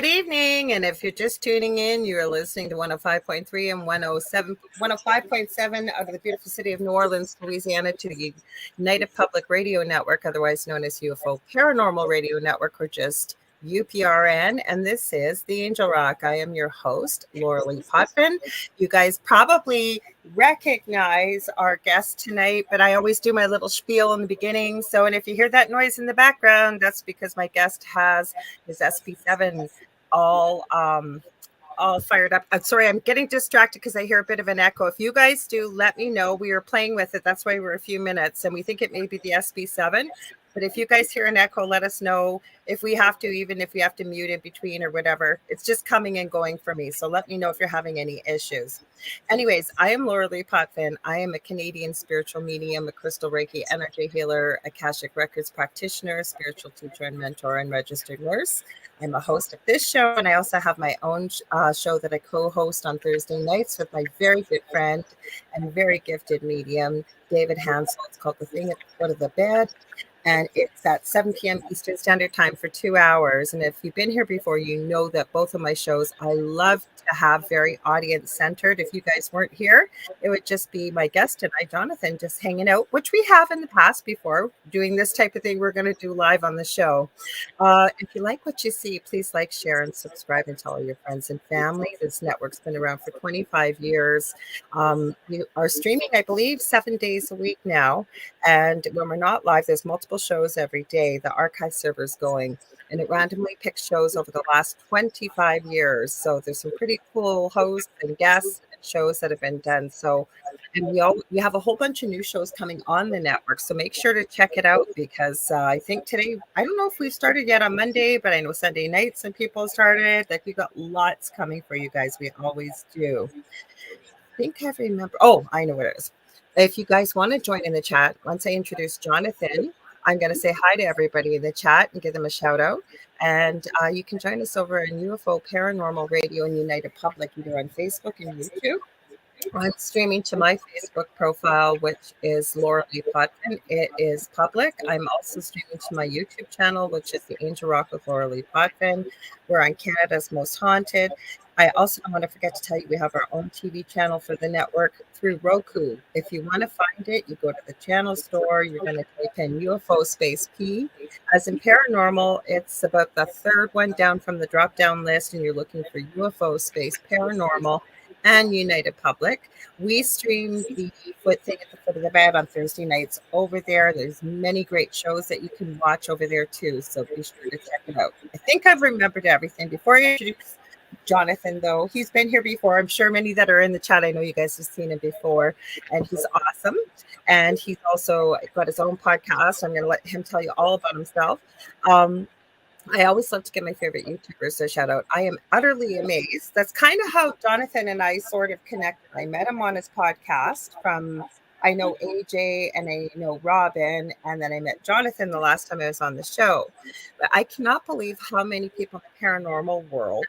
Good evening. And if you're just tuning in, you're listening to 105.3 and 105.7 out of the beautiful city of New Orleans, Louisiana, to the United Public Radio Network, otherwise known as UFO Paranormal Radio Network, or just UPRN. And this is The Angel Rock. I am your host, Lorilei Potvin. You guys probably recognize our guest tonight, but I always do my little spiel in the beginning. So, and if you hear that noise in the background, that's because my guest has his SP7 all fired up. I'm sorry, I'm getting distracted because I hear a bit of an echo. If you guys do, let me know. We are playing with it. That's why we're a few minutes, and we think it may be the SB7. But if you guys hear an echo, let us know if we have to, even if we have to mute in between or whatever. It's just coming and going for me. So let me know if you're having any issues. Anyways, I am Lorilei Potvin. I am a Canadian spiritual medium, a crystal Reiki energy healer, Akashic Records practitioner, spiritual teacher and mentor, and registered nurse. I'm a host of this show, and I also have my own show that I co-host on Thursday nights with my very good friend and very gifted medium, David Hansel. It's called The Thing at the Foot of the Bed. And it's at 7 p.m. Eastern Standard Time for 2 hours. And if you've been here before, you know that both of my shows, I love to have very audience-centered. If you guys weren't here, it would just be my guest and I, Jonathan, just hanging out, which we have in the past before. Doing this type of thing, we're going to do live on the show. If you like what you see, please like, share, and subscribe, and tell all your friends and family. This network's been around for 25 years. We are streaming, I believe, 7 days a week now. And when we're not live, there's multiple shows every day. The archive server's going, and it randomly picks shows over the last 25 years. So there's some pretty cool hosts and guests and shows that have been done. So, and we have a whole bunch of new shows coming on the network. So make sure to check it out, because I think today, I don't know if we've started yet on Monday, but I know Sunday night some people started. Like, we got lots coming for you guys. We always do. I think I remember. Oh, I know what it is. If you guys want to join in the chat, once I introduce Jonathan, I'm going to say hi to everybody in the chat and give them a shout out. And you can join us over in UFO Paranormal Radio and United Public, either on Facebook and YouTube. I'm streaming to my Facebook profile, which is Lorilei Potvin. It is public. I'm also streaming to my YouTube channel, which is The Angel Rock with Lorilei Potvin. We're on Canada's Most Haunted. I also don't want to forget to tell you we have our own TV channel for the network through Roku. If you want to find it, you go to the channel store. You're going to type in UFO space P. As in Paranormal, it's about the third one down from the drop-down list, and you're looking for UFO space Paranormal and United Public. We stream the Thing at the Foot of the Bed on Thursday nights over there. There's many great shows that you can watch over there too, so be sure to check it out. I think I've remembered everything. Before I introduce Jonathan, though, he's been here before. I'm sure many that are in the chat, I know you guys have seen him before, and he's awesome. And he's also got his own podcast. I'm going to let him tell you all about himself. I always love to give my favorite YouTubers a shout out. I am utterly amazed. That's kind of how Jonathan and I sort of connected. I met him on his podcast from, I know AJ and I know Robin, and then I met Jonathan the last time I was on the show. But I cannot believe how many people in the paranormal world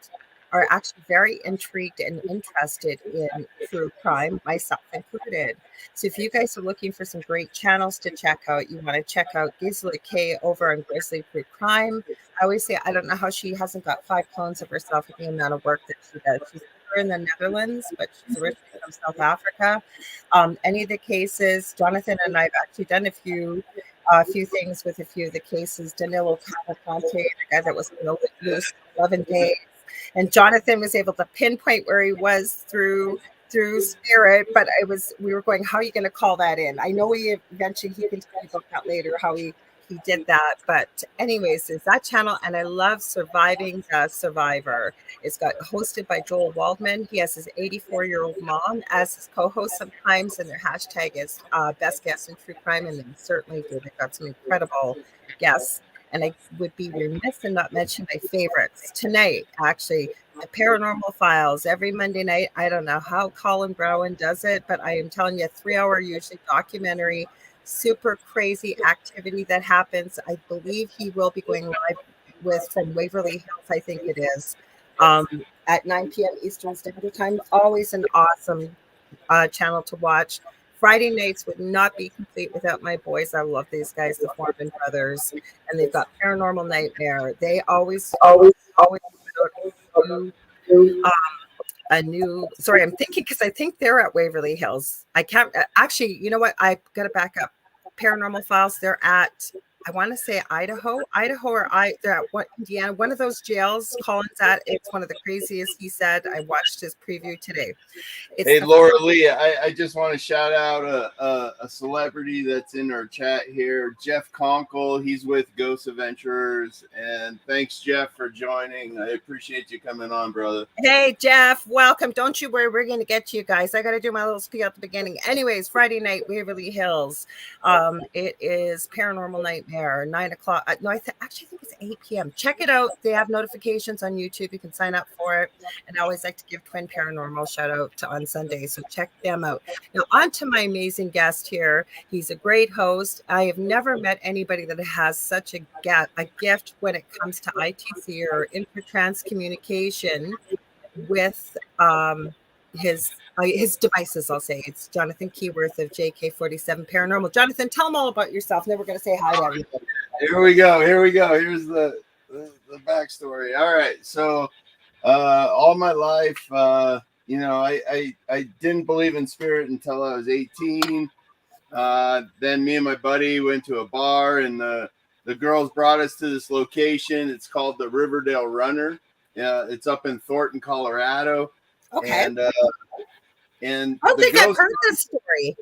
are actually very intrigued and interested in true crime, myself included. So if you guys are looking for some great channels to check out, you want to check out Gisela K over on Grizzly True Crime. I always say, I don't know how she hasn't got 5 clones of herself with the amount of work that she does. She's in the Netherlands, but she's originally from South Africa. Any of the cases, Jonathan and I have actually done a few things with a few of the cases. Danilo Cavalcante, the guy that was loose 11 days. And Jonathan was able to pinpoint where he was through spirit, but we were going, how are you going to call that in? I know he can tell you about that later, how he did that. But anyways, there's that channel, and I love Surviving the Survivor. It's got hosted by Joel Waldman. He has his 84-year-old mom as his co-host sometimes, and their hashtag is best guests in true crime, and they certainly do. They've got some incredible guests. And I would be remiss in not mentioning my favorites. Tonight, actually, the Paranormal Files, every Monday night. I don't know how Colin Brown does it, but I am telling you, a 3-hour usually documentary, super crazy activity that happens. I believe he will be going live with from Waverly Hills, I think it is, at 9 p.m. Eastern Standard Time. Always an awesome channel to watch. Friday nights would not be complete without my boys. I love these guys, the Foreman brothers, and they've got Paranormal Nightmare. They always new sorry, I'm thinking because I think they're at Waverly Hills. I can't actually, you know what? I got to back up. Paranormal Files, they're at, I want to say Idaho, they're at what, Indiana, one of those jails Colin's at. It's one of the craziest, he said. I watched his preview today. It's Hey, the Lorilei, I just want to shout out a celebrity that's in our chat here, Jeff Conkle. He's with Ghost Adventurers, and thanks, Jeff, for joining. I appreciate you coming on, brother. Hey, Jeff, welcome. Don't you worry, we're going to get to you guys. I got to do my little spiel at the beginning. Anyways, Friday night, Waverly Hills. It is Paranormal Nightmare, 9 o'clock. No, actually think it's 8 p.m. Check it out. They have notifications on YouTube. You can sign up for it. And I always like to give Twin Paranormal shout out on Sunday. So check them out. Now, on to my amazing guest here. He's a great host. I have never met anybody that has such a gift when it comes to ITC or infratrans communication with his devices. I'll say it's Jonathan Keyworth of JK47 Paranormal. Jonathan, tell them all about yourself. And then we're going to say hi to everybody. Here we go. Here's the backstory. All right. So all my life, you know, I didn't believe in spirit until I was 18. Then me and my buddy went to a bar, and the girls brought us to this location. It's called the Riverdale Runner. It's up in Thornton, Colorado. Okay. And I don't think I've heard this story.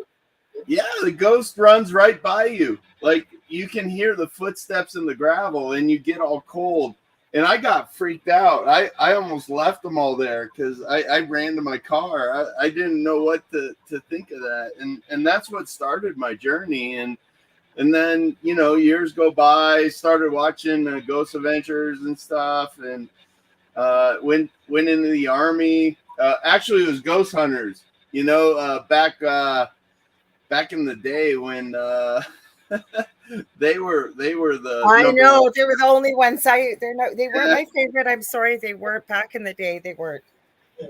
Yeah, the ghost runs right by you. Like, you can hear the footsteps in the gravel, and you get all cold. And I got freaked out. I almost left them all there because I ran to my car. I didn't know what to think of that. And that's what started my journey. And then, you know, years go by, started watching Ghost Adventures and stuff, and went into the Army. Actually, it was Ghost Hunters, you know, back in the day when they were the I know one. They were the only ones. They weren't my favorite. I'm sorry, they weren't back in the day. They weren't.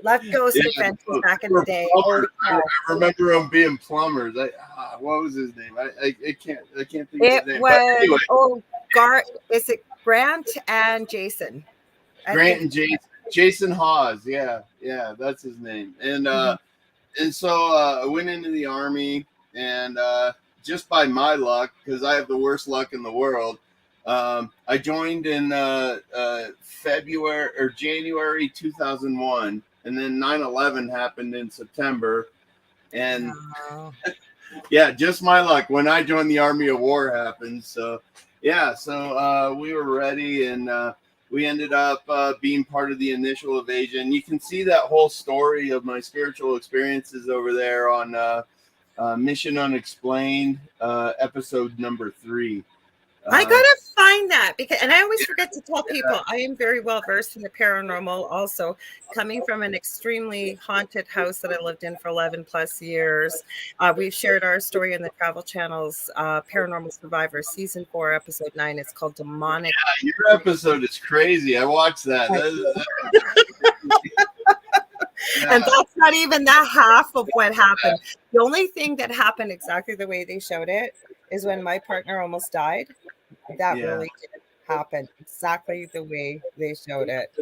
Love Ghost Adventures back in the day. I remember them being plumbers. What was his name? I can't think of his name. Was anyway. Is it Grant and Jason? Grant and Jason Hawes. Yeah, that's his name. And and so I went into the Army, and just by my luck, because I have the worst luck in the world, I joined in February or January 2001, and then 9/11 happened in September, and yeah, just my luck. When I joined the Army, a war happened. So yeah, so we were ready, and we ended up being part of the initial evasion. You can see that whole story of my spiritual experiences over there on Mission Unexplained, episode number 3. I gotta find that and I always forget to tell people I am very well versed in the paranormal. Also, coming from an extremely haunted house that I lived in for 11 plus years, we've shared our story in the Travel Channel's Paranormal Survivor season 4, episode 9. It's called Demonic. Yeah, your episode is crazy. I watched that. Yeah. And that's not even that half of what happened. The only thing that happened exactly the way they showed it is when my partner almost died. That really did happen exactly the way they showed it.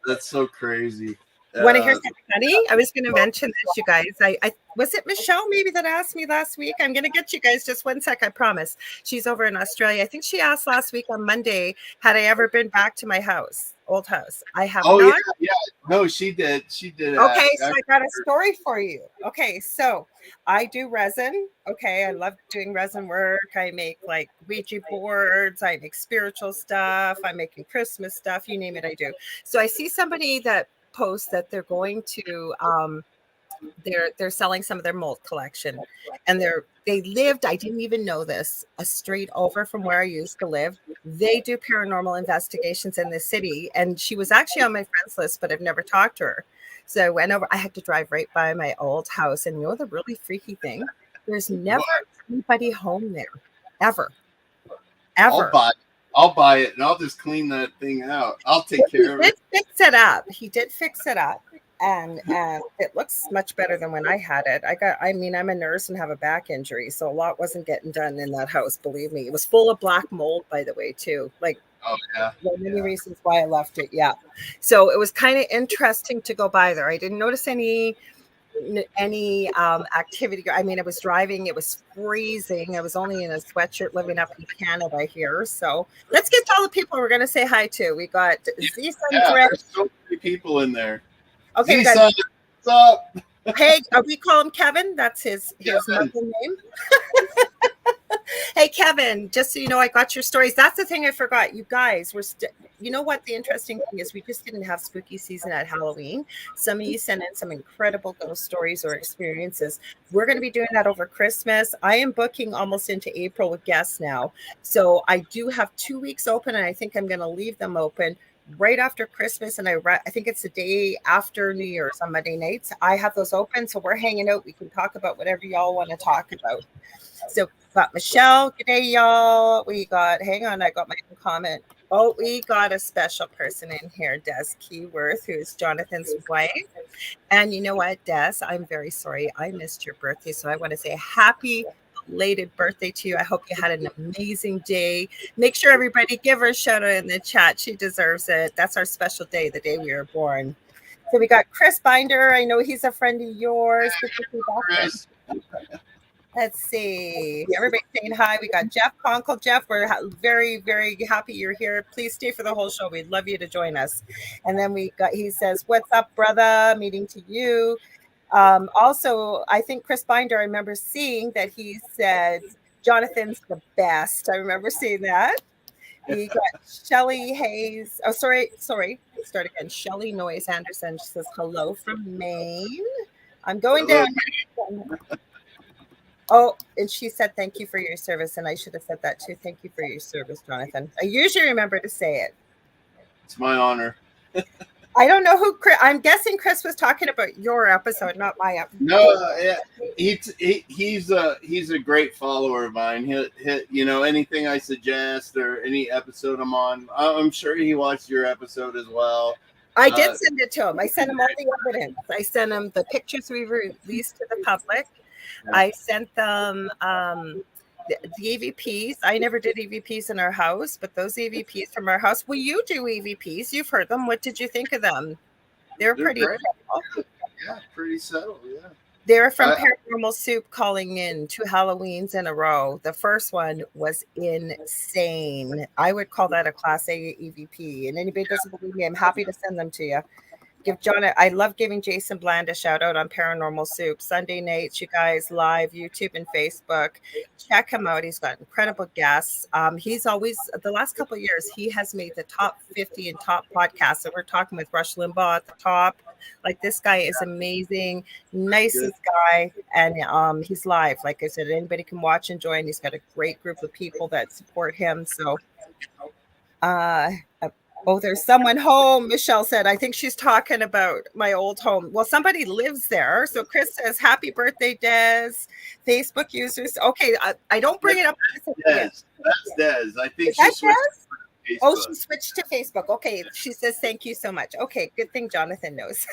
That's so crazy. Want to hear something funny? I was going to mention this, you guys. I was it Michelle maybe that asked me last week? I'm going to get you guys just one sec, I promise. She's over in Australia. I think she asked last week on Monday, had I ever been back to my house, old house? I have not. Yeah. No, she did. Okay, so I got a story for you. Okay, so I do resin. Okay, I love doing resin work. I make like Ouija boards. I make spiritual stuff. I'm making Christmas stuff. You name it, I do. So I see somebody that posts that they're going to they're selling some of their mold collection, and they lived, I didn't even know this, a street over from where I used to live. They do paranormal investigations in the city, and she was actually on my friends list, but I've never talked to her. So I went over. I had to drive right by my old house, and you know the really freaky thing, there's never anybody home there, ever. I'll buy it, and I'll just clean that thing out. I'll take care of it. He did fix it up, and it looks much better than when I had it. I'm a nurse and have a back injury, so a lot wasn't getting done in that house. Believe me, it was full of black mold, by the way, too. Like Oh yeah. There are many reasons why I left it. Yeah. So it was kind of interesting to go by there. I didn't notice any activity. I mean, I was driving, it was freezing. I was only in a sweatshirt living up in Canada here. So let's get to all the people we're going to say hi to. We got Z Sun Yeah, Thread. there's so many people in there. Okay, we Z got, Sun, what's up? hey, we call him Kevin. That's his Kevin. middle name. Hey, Kevin, just so you know, I got your stories. That's the thing I forgot. You guys were, you know what? The interesting thing is we just didn't have spooky season at Halloween. Some of you sent in some incredible ghost stories or experiences. We're going to be doing that over Christmas. I am booking almost into April with guests now. So I do have 2 weeks open, and I think I'm going to leave them open right after Christmas. And I think it's the day after New Year's on Monday nights. I have those open. So we're hanging out. We can talk about whatever y'all want to talk about. So got Michelle. Good day, y'all. We got, hang on, I got my comment. Oh, we got a special person in here, Des Keyworth, who is Jonathan's wife. And you know what, Des, I'm very sorry. I missed your birthday. So I want to say happy belated birthday to you. I hope you had an amazing day. Make sure everybody give her a shout out in the chat. She deserves it. That's our special day, the day we were born. So we got Chris Binder. I know he's a friend of yours. Chris. Let's see. Everybody saying hi. We got Jeff Conkle. Jeff, we're very, very happy you're here. Please stay for the whole show. We'd love you to join us. And then he says, what's up, brother? Meeting to you. Also, I think Chris Binder, I remember seeing that he said, Jonathan's the best. I remember seeing that. We got Shelly Hayes. Oh, sorry. Start again. Shelly Noyes Anderson. She says, hello from Maine. I'm going down. Oh, and she said, thank you for your service. And I should have said that too. Thank you for your service, Jonathan. I usually remember to say it. It's my honor. I don't know who Chris, I'm guessing Chris was talking about your episode, not my episode. No, yeah, he's a great follower of mine. He'll anything I suggest or any episode I'm on, I'm sure he watched your episode as well. I did send it to him. I sent him all the evidence. I sent him the pictures we released to the public. I sent them the EVPs. I never did EVPs in our house, but those EVPs from our house. Well, you do EVPs. You've heard them. What did you think of them? They're pretty great. Yeah, pretty settled. Yeah. They're from Paranormal Soup calling in 2 Halloweens in a row. The first one was insane. I would call that a Class A EVP. And anybody doesn't believe me, I'm happy to send them to you. I love giving Jason Bland a shout out on Paranormal Soup. Sunday nights, you guys, live, YouTube and Facebook. Check him out. He's got incredible guests. He's always, the last couple of years, he has made the top 50 and top podcasts. So we're talking with Rush Limbaugh at the top. Like, this guy is amazing, nicest guy. And he's live. Like I said, anybody can watch and join. He's got a great group of people that support him. So, oh, there's someone home. Michelle said, I think she's talking about my old home. Well, somebody lives there. So Chris says, happy birthday, Des. Facebook users. Okay, I don't bring it up. Yes, that's Des. I think she switched to Facebook. Oh, she switched to Facebook. Okay, she says, thank you so much. Okay, good thing Jonathan knows.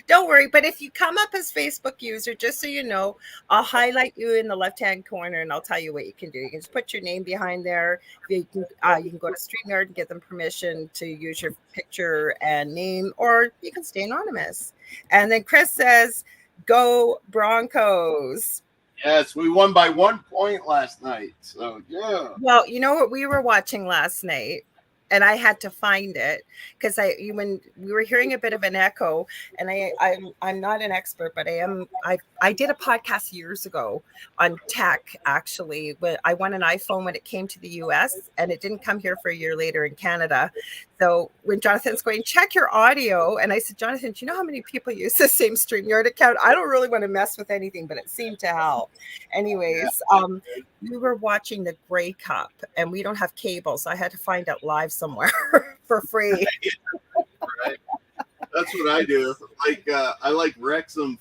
Don't worry. But if you come up as Facebook user, just so you know, I'll highlight you in the left-hand corner and I'll tell you what you can do. You can just put your name behind there. You can go to StreamYard and get them permission to use your picture and name, or you can stay anonymous. And then Chris says, go Broncos. Yes, we won by 1 point last night. So, yeah. Well, you know what we were watching last night? And I had to find it because when we were hearing a bit of an echo, and I'm not an expert, but I did a podcast years ago on tech, actually, but I won an iPhone when it came to the US, and it didn't come here for a year later in Canada. So when Jonathan's going, check your audio, and I said, Jonathan, do you know how many people use the same StreamYard account? I don't really want to mess with anything, but it seemed to help. Anyways, we were watching the Grey Cup, and we don't have cable, so I had to find it live somewhere for free. Right. That's what I do. Like I like Wrexham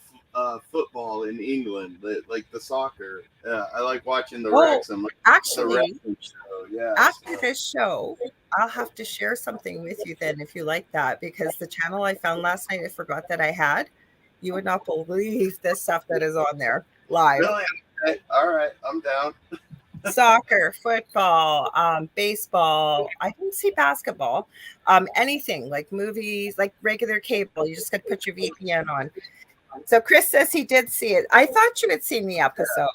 football in England, like the soccer. I like watching the Wrexham. Like actually, the Wrexham show. Yeah. After this show, I'll have to share something with you then, if you like that, because the channel I found last night, I forgot that I had. You would not believe the stuff that is on there live. Really? Okay. All right, I'm down. Soccer, football, baseball. I didn't see basketball. Anything like movies, like regular cable. You just got to put your VPN on. So Chris says he did see it. I thought you had seen the episode.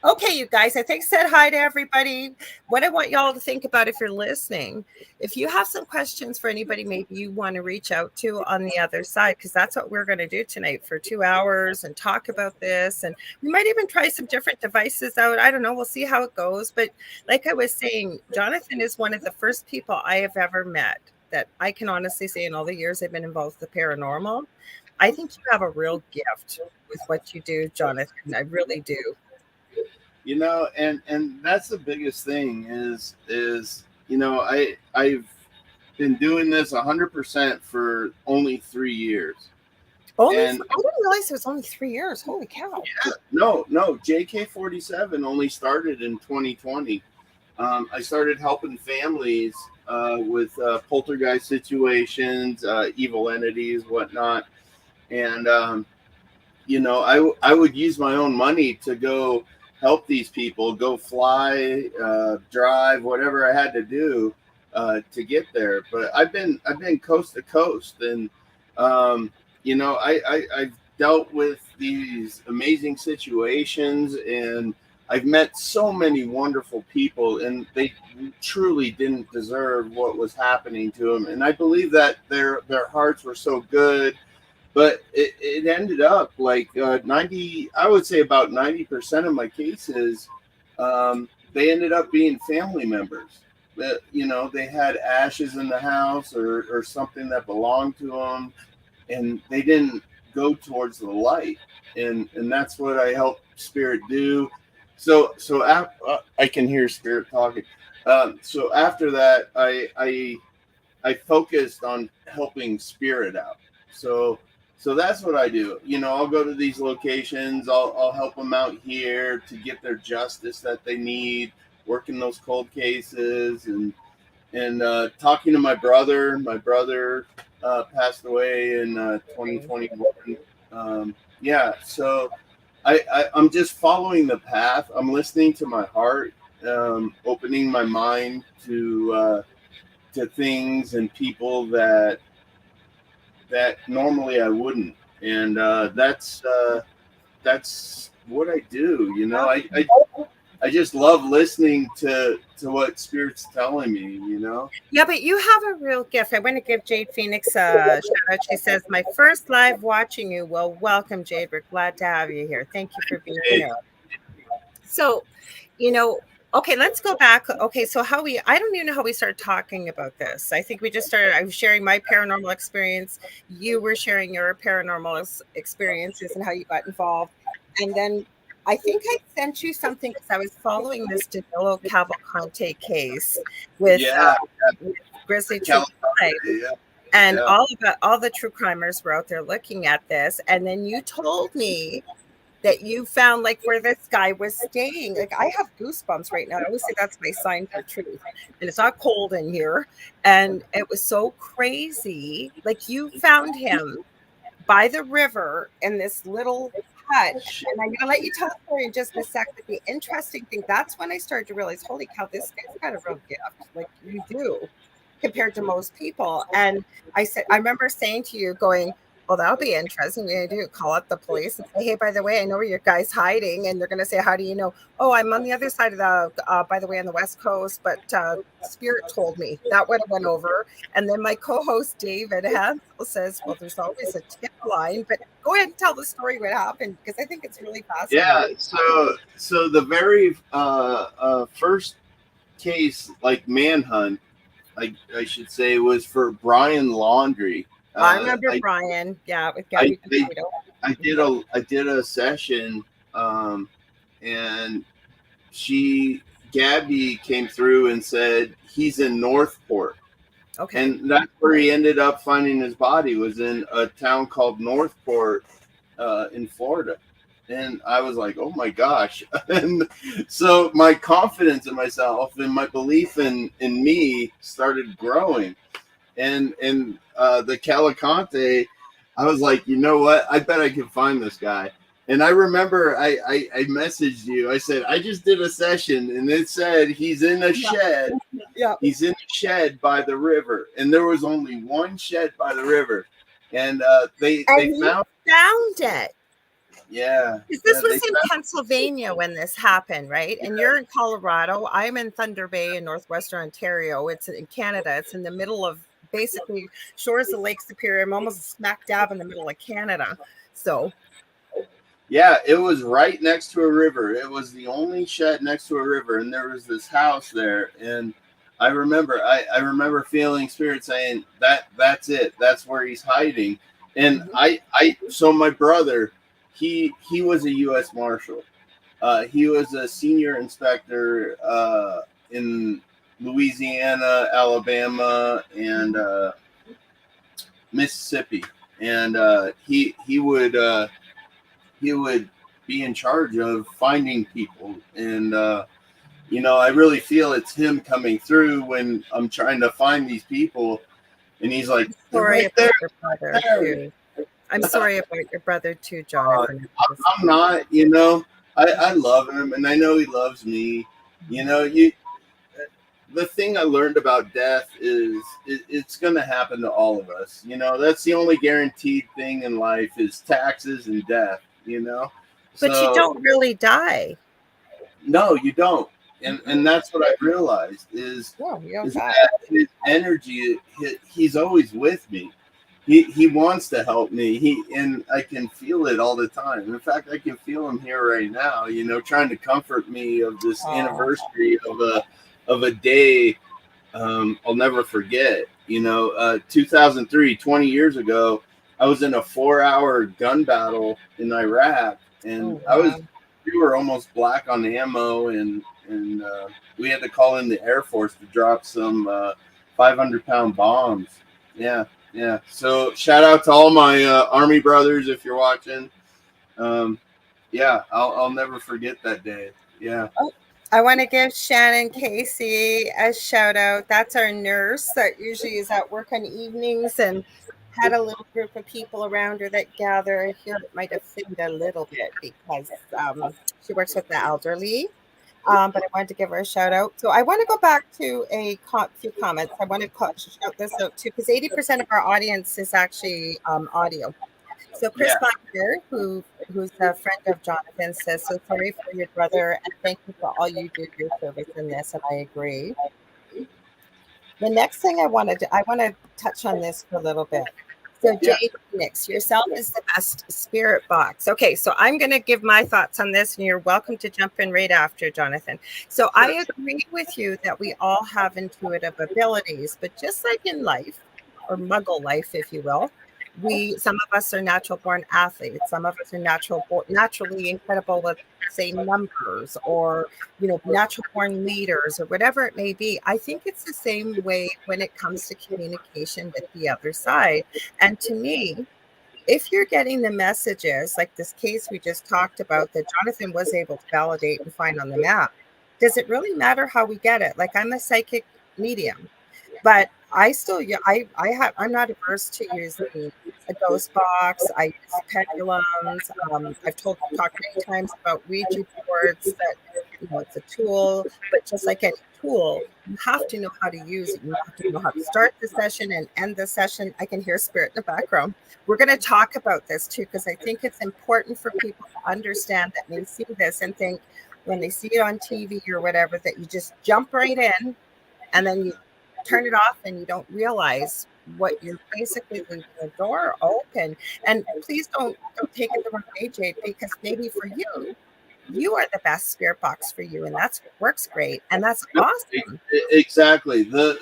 Okay, you guys, I think said hi to everybody. What I want y'all to think about if you're listening, if you have some questions for anybody, maybe you want to reach out to on the other side, because that's what we're going to do tonight for 2 hours and talk about this. And we might even try some different devices out. I don't know. We'll see how it goes. But like I was saying, Jonathan is one of the first people I have ever met that I can honestly say in all the years I've been involved with the paranormal. I think you have a real gift with what you do, Jonathan. I really do. And that's the biggest thing is I've been doing this 100% for only 3 years. I didn't realize it was only 3 years. Holy cow! Yeah, no, JK47 only started in 2020. I started helping families with poltergeist situations, evil entities, whatnot, and I would use my own money to go help these people, go fly, drive, whatever I had to do to get there. But I've been coast to coast, and I've dealt with these amazing situations, and I've met so many wonderful people, and they truly didn't deserve what was happening to them. And I believe that their hearts were so good. But it ended up like 90, I would say about 90% of my cases, they ended up being family members. They had ashes in the house or something that belonged to them, and they didn't go towards the light. And that's what I help Spirit do. So I can hear Spirit talking. So after that, I focused on helping Spirit out. So that's what I do. I'll go to these locations. I'll help them out here to get their justice that they need, working those cold cases, and talking to my brother. My brother passed away in 2021. So I'm just following the path. I'm listening to my heart, opening my mind to things and people that normally I wouldn't, and that's what I do. I just love listening to what Spirit's telling me. Yeah, but you have a real gift. I want to give Jade Phoenix a shout out. She says, "My first live watching you." Well, welcome, Jade. We're glad to have you here. Thank you for being here. So, okay, let's go back. Okay, so I don't even know how we started talking about this. I think we just started, I was sharing my paranormal experience. You were sharing your paranormal experiences and how you got involved. And then I think I sent you something because I was following this Danilo Cavalcante case with Grizzly True Crime. And all the true crimers were out there looking at this. And then you told me that you found like where this guy was staying. Like I have goosebumps right now. I always say that's my sign for truth. And it's not cold in here. And it was so crazy. Like you found him by the river in this little hut. And I'm gonna let you tell the story in just a second. But the interesting thing, that's when I started to realize, holy cow, this guy's got a real gift. Like you do compared to most people. And I remember saying to you, going, well, that'll be interesting. We're going to call up the police and say, hey, by the way, I know where your guy's hiding. And they're going to say, how do you know? Oh, I'm on the other side of by the way, on the West Coast. But Spirit told me that would have went over. And then my co-host, David Hansel, says, well, there's always a tip line. But go ahead and tell the story what happened, because I think it's really fascinating. Yeah, so the very first case, like manhunt, I should say, was for Brian Laundrie. I remember Brian. Yeah, with Gabby. I did a session, and Gabby came through and said he's in Northport. Okay. And that's where he ended up finding his body, was in a town called Northport, in Florida. And I was like, oh my gosh. And so my confidence in myself and my belief in me started growing. And the Cavalcante, I was like, you know what? I bet I can find this guy. And I remember I messaged you. I said, I just did a session and it said he's in a shed. Yeah. He's in a shed by the river. And there was only one shed by the river. And they found it. Yeah. This was in Pennsylvania when this happened, right? And you're in Colorado. I'm in Thunder Bay in northwestern Ontario. It's in Canada. It's in the middle of basically shores of Lake Superior. I'm almost smack dab in the middle of Canada. So yeah, it was right next to a river. It was the only shed next to a river, and there was this house there. And I remember feeling spirit saying that's it. That's where he's hiding. And so my brother, he was a U.S. Marshal. He was a senior inspector in Louisiana, Alabama, and Mississippi, and he would be in charge of finding people. And I really feel it's him coming through when I'm trying to find these people, and he's like, sorry right about there, your brother too. I'm sorry about your brother too, Jonathan. I'm not, I love him, and I know he loves me. The thing I learned about death is it's going to happen to all of us. That's the only guaranteed thing in life is taxes and death, But you don't really die. No, you don't. And that's what I realized is that his energy, he's always with me. He wants to help me. And I can feel it all the time. In fact, I can feel him here right now, trying to comfort me of this anniversary of a day I'll never forget. 2003, 20 years ago, I was in a 4-hour gun battle in Iraq, and we were almost black on ammo, and we had to call in the Air Force to drop some 500-pound bombs. Yeah. So shout out to all my Army brothers if you're watching. I'll never forget that day. Yeah. I want to give Shannon Casey a shout out. That's our nurse that usually is at work on evenings and had a little group of people around her that gather. Here it might offend a little bit because she works with the elderly. But I wanted to give her a shout out. So I want to go back to a few comments. I want to shout this out too because 80% of our audience is actually audio. So Chris Binder, who's a friend of Jonathan, says, so sorry for your brother and thank you for all you do for your service in this, and I agree. The next thing I want to touch on this for a little bit. So Jade Phoenix, yourself is the best spirit box. Okay, so I'm going to give my thoughts on this, and you're welcome to jump in right after, Jonathan. So I agree with you that we all have intuitive abilities, but just like in life, or muggle life, if you will, some of us are natural born athletes. Some of us are naturally incredible with, say, numbers, or natural born leaders, or whatever it may be. I think it's the same way when it comes to communication with the other side. And to me, if you're getting the messages like this case we just talked about that Jonathan was able to validate and find on the map, does it really matter how we get it? Like, I'm a psychic medium, but I still, I'm not averse to using a ghost box. I use pendulums. I've talked many times about Ouija boards that, it's a tool, but just like any tool, you have to know how to use it. You have to know how to start the session and end the session. I can hear spirit in the background. We're going to talk about this too, because I think it's important for people to understand that when they see this and think when they see it on TV or whatever, that you just jump right in and then you turn it off and you don't realize what you're basically leaving the door open. And please don't take it the wrong way, Jade, because maybe for you are the best spirit box for you, and that's what works great, and that's awesome. Exactly. The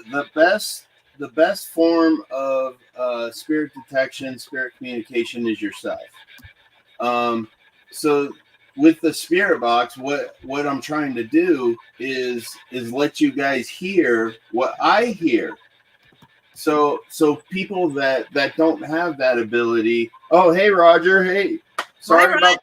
best form of spirit detection, spirit communication is yourself. So with the spirit box, what I'm trying to do is let you guys hear what I hear. So people that don't have that ability. Oh, hey Roger, hey. Sorry Hi, about Roger.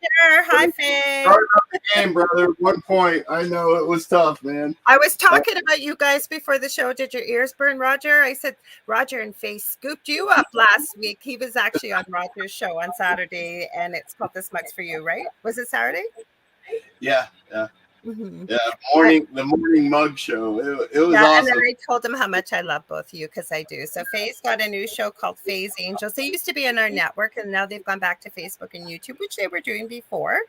Hi, Faye. sorry about the game, brother. 1 point. I know it was tough, man. I was talking about you guys before the show. Did your ears burn, Roger? I said Roger and Faye scooped you up last week. He was actually on Roger's show on Saturday, and it's called This Mug's for You, right? Was it Saturday? Yeah, yeah. Mm-hmm. Yeah, the morning mug show. It was Yeah, and then awesome. I told him how much I love both of you because I do. So Faye's got a new show called Faye's Angels. They used to be on our network, and now they've gone back to Facebook and YouTube, which they were doing before.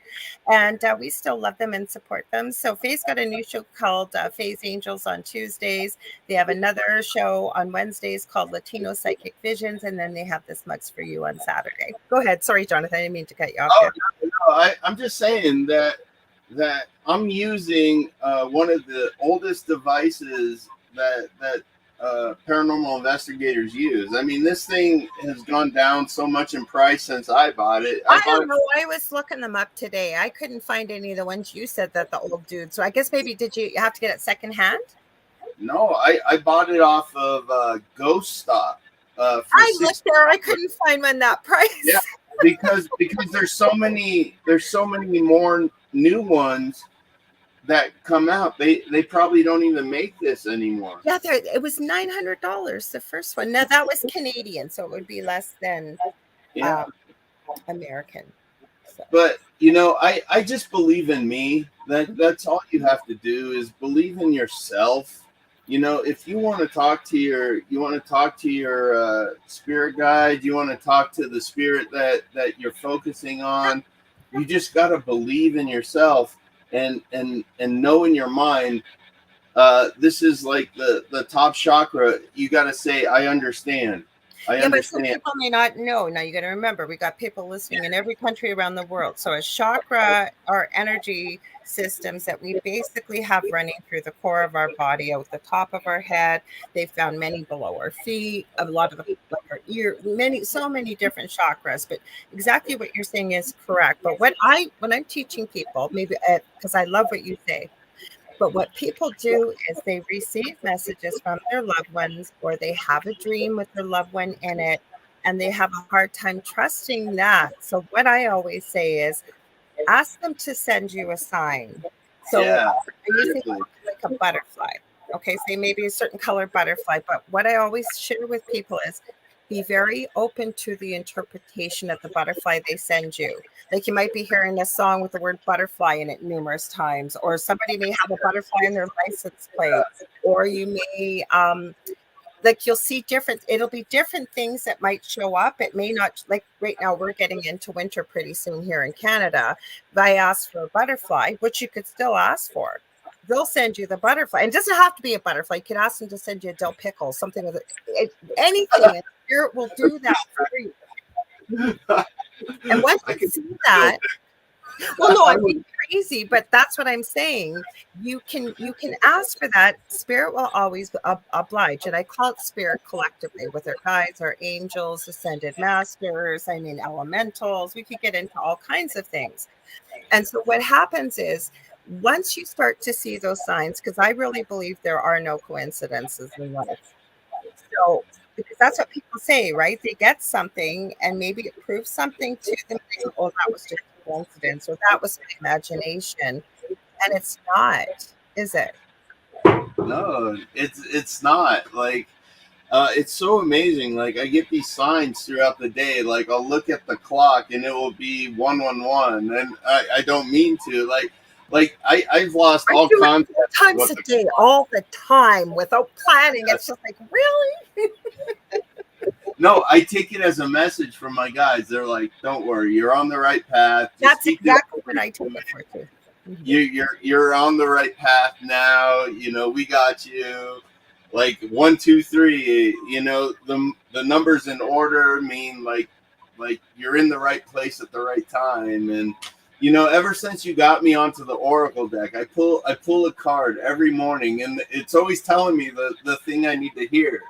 And we still love them and support them. So Faye's got a new show called Faye's Angels on Tuesdays. They have another show on Wednesdays called Latino Psychic Visions, and then they have This Mug's for You on Saturday. Go ahead. Sorry, Jonathan. I didn't mean to cut you off there. No, I'm just saying that I'm using one of the oldest devices that paranormal investigators use. I mean, this thing has gone down so much in price since I bought it. I don't know. I was looking them up today. I couldn't find any of the ones you said that the old dude. So I guess maybe did you have to get it secondhand? No, I bought it off of Ghost Stock. I looked there. I couldn't find one that price. Yeah, because there's so many more new ones that come out. They probably don't even make this anymore. Yeah, it was $900 the first one. Now that was Canadian, so it would be less than American. So. But I just believe in me. That's all you have to do is believe in yourself. If you want to talk to your spirit guide, you want to talk to the spirit that you're focusing on, you just got to believe in yourself and know in your mind, this is like the top chakra. You got to say, I understand. I understand. But some people may not know. Now you got to remember, we got people listening in every country around the world. So a chakra are energy systems that we basically have running through the core of our body, out the top of our head. They found many below our feet, a lot of the our ear, so many different chakras. But exactly what you're saying is correct. But when I'm teaching people, maybe because I love what you say. But what people do is they receive messages from their loved ones, or they have a dream with their loved one in it, and they have a hard time trusting that. So what I always say is ask them to send you a sign. So I usually like a butterfly. Okay, say maybe a certain color butterfly. But what I always share with people is be very open to the interpretation of the butterfly they send you. Like you might be hearing a song with the word butterfly in it numerous times, or somebody may have a butterfly in their license plate, or you may like you'll see it'll be different things that might show up. It may not, like right now we're getting into winter pretty soon here in Canada. If I ask for a butterfly, which you could still ask for, they'll send you the butterfly. And it doesn't have to be a butterfly. You could ask them to send you a dill pickle, something with anything. Spirit will do that for you. And once you see that, well, no, I'm being crazy, but that's what I'm saying. You can ask for that. Spirit will always oblige, and I call it spirit collectively with our guides, our angels, ascended masters. I mean, elementals. We could get into all kinds of things. And so what happens is once you start to see those signs, because I really believe there are no coincidences in life. So because that's what people say, right? They get something and maybe it proves something to them. Oh, that was just a coincidence, or that was my imagination. And it's not, is it? No, it's not. Like it's so amazing. Like I get these signs throughout the day. Like I'll look at the clock and it will be 111, and I don't mean to. Like I've lost all contact times a day, all the time, without planning. It's just like, really? No, I take it as a message from my guys. They're like, "Don't worry, you're on the right path." That's exactly what I take it for too. You're on the right path now. We got you. Like 1, 2, 3. The numbers in order mean like you're in the right place at the right time. And ever since you got me onto the Oracle deck, I pull a card every morning, and it's always telling me the thing I need to hear.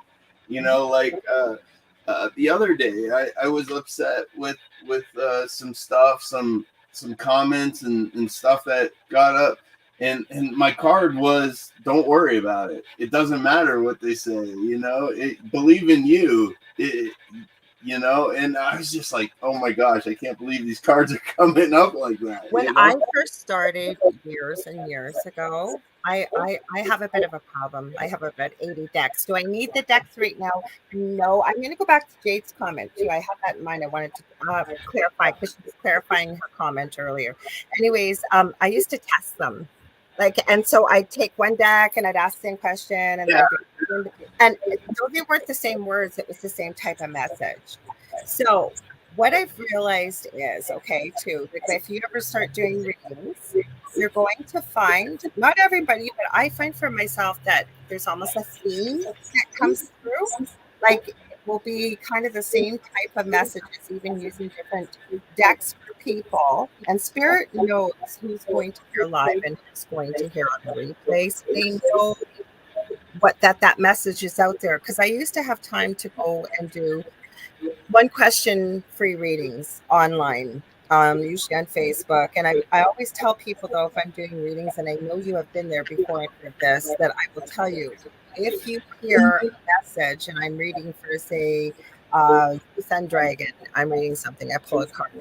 The other day, I was upset with some stuff, some comments and stuff that got up, and my card was, don't worry about it. It doesn't matter what they say. Believe in you. and I was just like, oh my gosh, I can't believe these cards are coming up like that. When I first started years and years ago, I have a bit of a problem. I have about 80 decks. Do I need the decks right now? No. I'm going to go back to Jade's comment too. I had that in mind. I wanted to clarify because she was clarifying her comment earlier. Anyways, I used to test them. And so I'd take one deck and I'd ask the same question and Yeah. and though they weren't the same words, it was the same type of message. So what I've realized is, okay, too, if you ever start doing readings, you're going to find, not everybody, but I find for myself that there's almost a theme that comes through. Like it will be kind of the same type of messages, even using different decks for people. And Spirit knows who's going to hear live and who's going to hear on the replay. So they know what that message is out there. Because I used to have time to go and do one question free readings online, usually on Facebook. And I always tell people, though, if I'm doing readings, and I know you have been there before I heard this, that I will tell you, if you hear a message and I'm reading for, say, Sun Dragon, I'm reading something, I pull a card,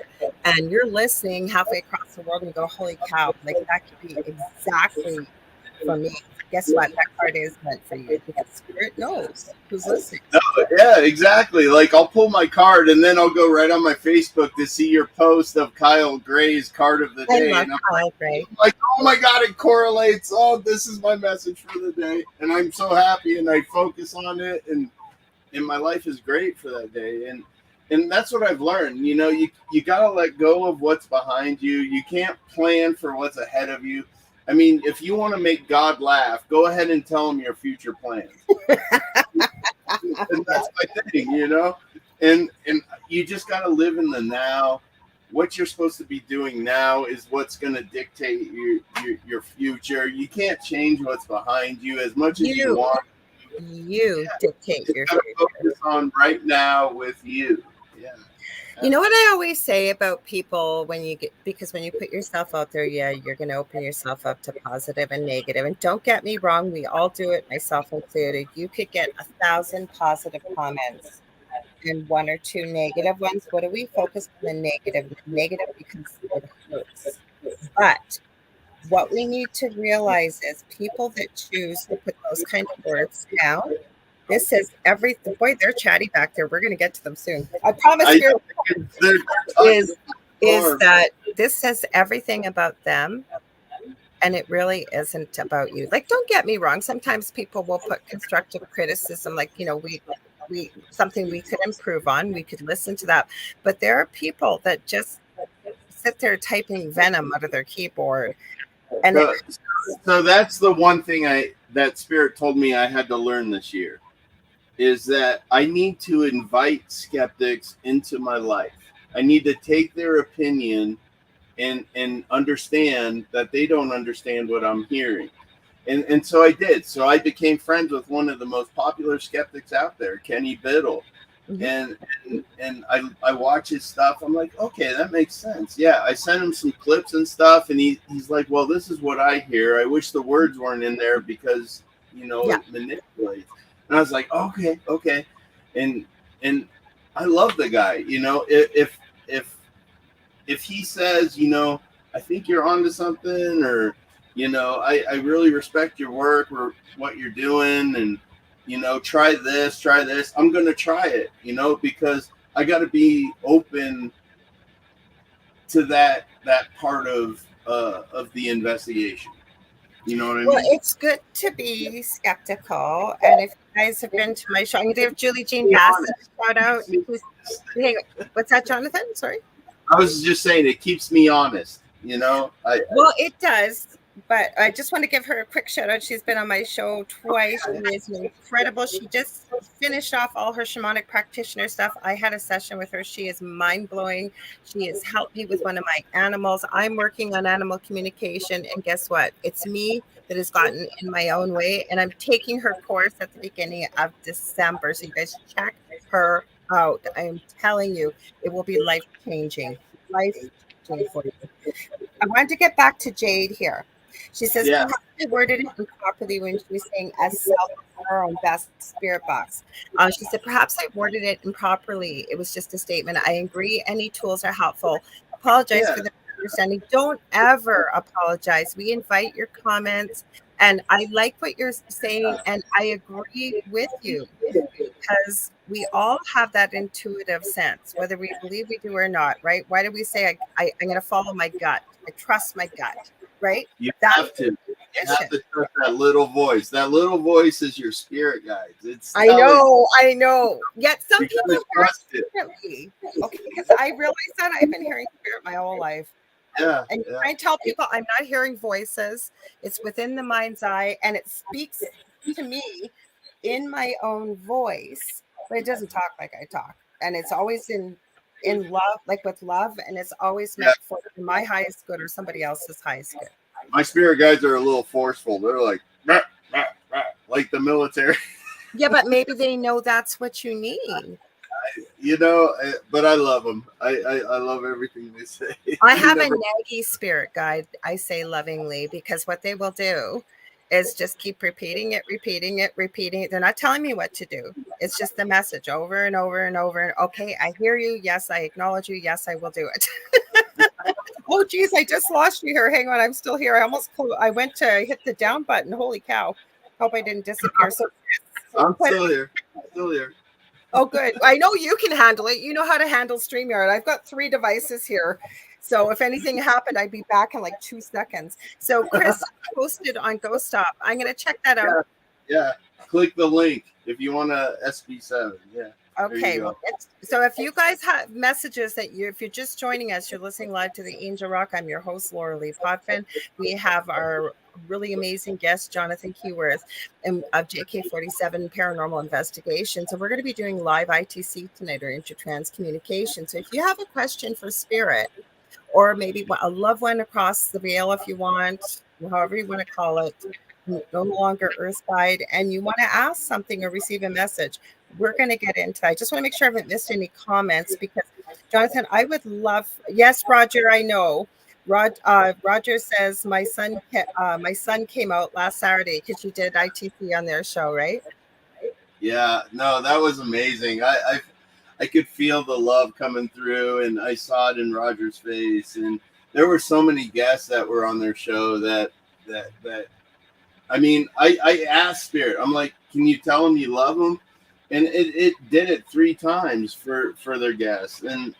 and you're listening halfway across the world and you go, holy cow, like that could be exactly for me. Guess what? That card is meant for you because Spirit knows who's listening. No, yeah, exactly. Like I'll pull my card and then I'll go right on my Facebook to see your post of Kyle Gray's card of the day. I love and I'm Kyle Gray. like, oh my God, it correlates. Oh, this is my message for the day. And I'm so happy and I focus on it and my life is great for that day. And that's what I've learned. You gotta let go of what's behind you. You can't plan for what's ahead of you. I mean, if you want to make God laugh, go ahead and tell him your future plans. And that's my thing, And you just got to live in the now. What you're supposed to be doing now is what's going to dictate your future. You can't change what's behind you as much as you want. You dictate your future. Focus on right now with you. Yeah. You know what I always say about people because when you put yourself out there, yeah, you're going to open yourself up to positive and negative. And don't get me wrong, we all do it, myself included. You could get 1,000 positive comments and 1 or 2 negative ones. What do we focus on the negative? The negative because it hurts. But what we need to realize is people that choose to put those kind of words down, this says everything. Boy, they're chatty back there. We're going to get to them soon. I promise you is that this says everything about them, and it really isn't about you. Like, don't get me wrong. Sometimes people will put constructive criticism, like, we something we could improve on. We could listen to that. But there are people that just sit there typing venom out of their keyboard. And so that's the one thing that Spirit told me I had to learn this year. Is that I need to invite skeptics into my life. I need to take their opinion and understand that they don't understand what I'm hearing. And so I did. So I became friends with one of the most popular skeptics out there, Kenny Biddle. Mm-hmm. And I watch his stuff. I'm like, okay, that makes sense. Yeah, I sent him some clips and stuff, and he's like, well, this is what I hear. I wish the words weren't in there because, it manipulates. And I was like, okay. And I love the guy, if he says, I think you're onto something, or, I really respect your work or what you're doing, and, try this, I'm going to try it, because I got to be open to that part of the investigation. You know what I mean? Well, it's good to be skeptical. And if you guys have been to my show, I'm going to give Julie Jean Bassett a shout out. Hey, what's that, Jonathan? Sorry. I was just saying it keeps me honest, Well, it does. But I just want to give her a quick shout out. She's been on my show twice. She is incredible. She just finished off all her shamanic practitioner stuff. I had a session with her. She is mind blowing. She has helped me with one of my animals. I'm working on animal communication. And guess what? It's me that has gotten in my own way. And I'm taking her course at the beginning of December. So you guys check her out. I am telling you, it will be life changing. Life changing for you. I wanted to get back to Jade here. She says, I worded it improperly when she was saying as self our own best spirit box. She said, perhaps I worded it improperly. It was just a statement. I agree. Any tools are helpful. Apologize Yeah. for the misunderstanding. Don't ever apologize. We invite your comments. And I like what you're saying. And I agree with you because we all have that intuitive sense, whether we believe we do or not, right? Why do we say, I'm going to follow my gut? I trust my gut, right? You That's have to. You have tradition. to trust that little voice. That little voice is your spirit guides. It's I telling know, I know. Yet some you people gotta hear it trust it. differently. Okay, because I realize that I've been hearing spirit my whole life. Yeah, And yeah. I tell people I'm not hearing voices. It's within the mind's eye and it speaks to me in my own voice, but it doesn't talk like I talk. And it's always in love, like with love, and it's always Yeah. meant for my highest good or somebody else's highest good. My spirit guides are a little forceful. They're like, "Rah, rah, rah," like the military. Yeah, but maybe they know that's what you need. But I love them. I love everything they say. I They have a never. naggy spirit guide, I say lovingly, because what they will do is just keep repeating it, repeating it, repeating it. They're not telling me what to do. It's just the message over and over and over. And okay, I hear you. Yes, I acknowledge you. Yes, I will do it. Oh, geez, I just lost you here. Hang on, I'm still here. I went to hit the down button. Holy cow. Hope I didn't disappear. So, I'm but still here. Still here. oh, good. I know you can handle it. You know how to handle StreamYard. I've got 3 devices here. So if anything happened, I'd be back in like 2 seconds. So Chris posted on Ghost Stop. I'm going to check that out. Yeah. Click the link if you want a SB7. Yeah. Okay. Well, so if you guys have messages if you're just joining us, you're listening live to the Angel Rock. I'm your host, Lorilei Potvin. We have our really amazing guest, Jonathan Keyworth, of JK47 Paranormal Investigation. So we're going to be doing live ITC tonight, or Intertrans Communication. So if you have a question for Spirit, or maybe a loved one across the veil, if you want, however you want to call it, no longer Earthside, and you want to ask something or receive a message, we're going to get into. I just want to make sure I haven't missed any comments, because Jonathan, I would love. Yes, Roger, I know. Roger says my son came out last Saturday because you did ITC on their show, right? Yeah. No, that was amazing. I could feel the love coming through, and I saw it in Roger's face. And there were so many guests that were on their show that. I mean, I asked Spirit. I'm like, can you tell them you love them? And it did it 3 times for their guests, and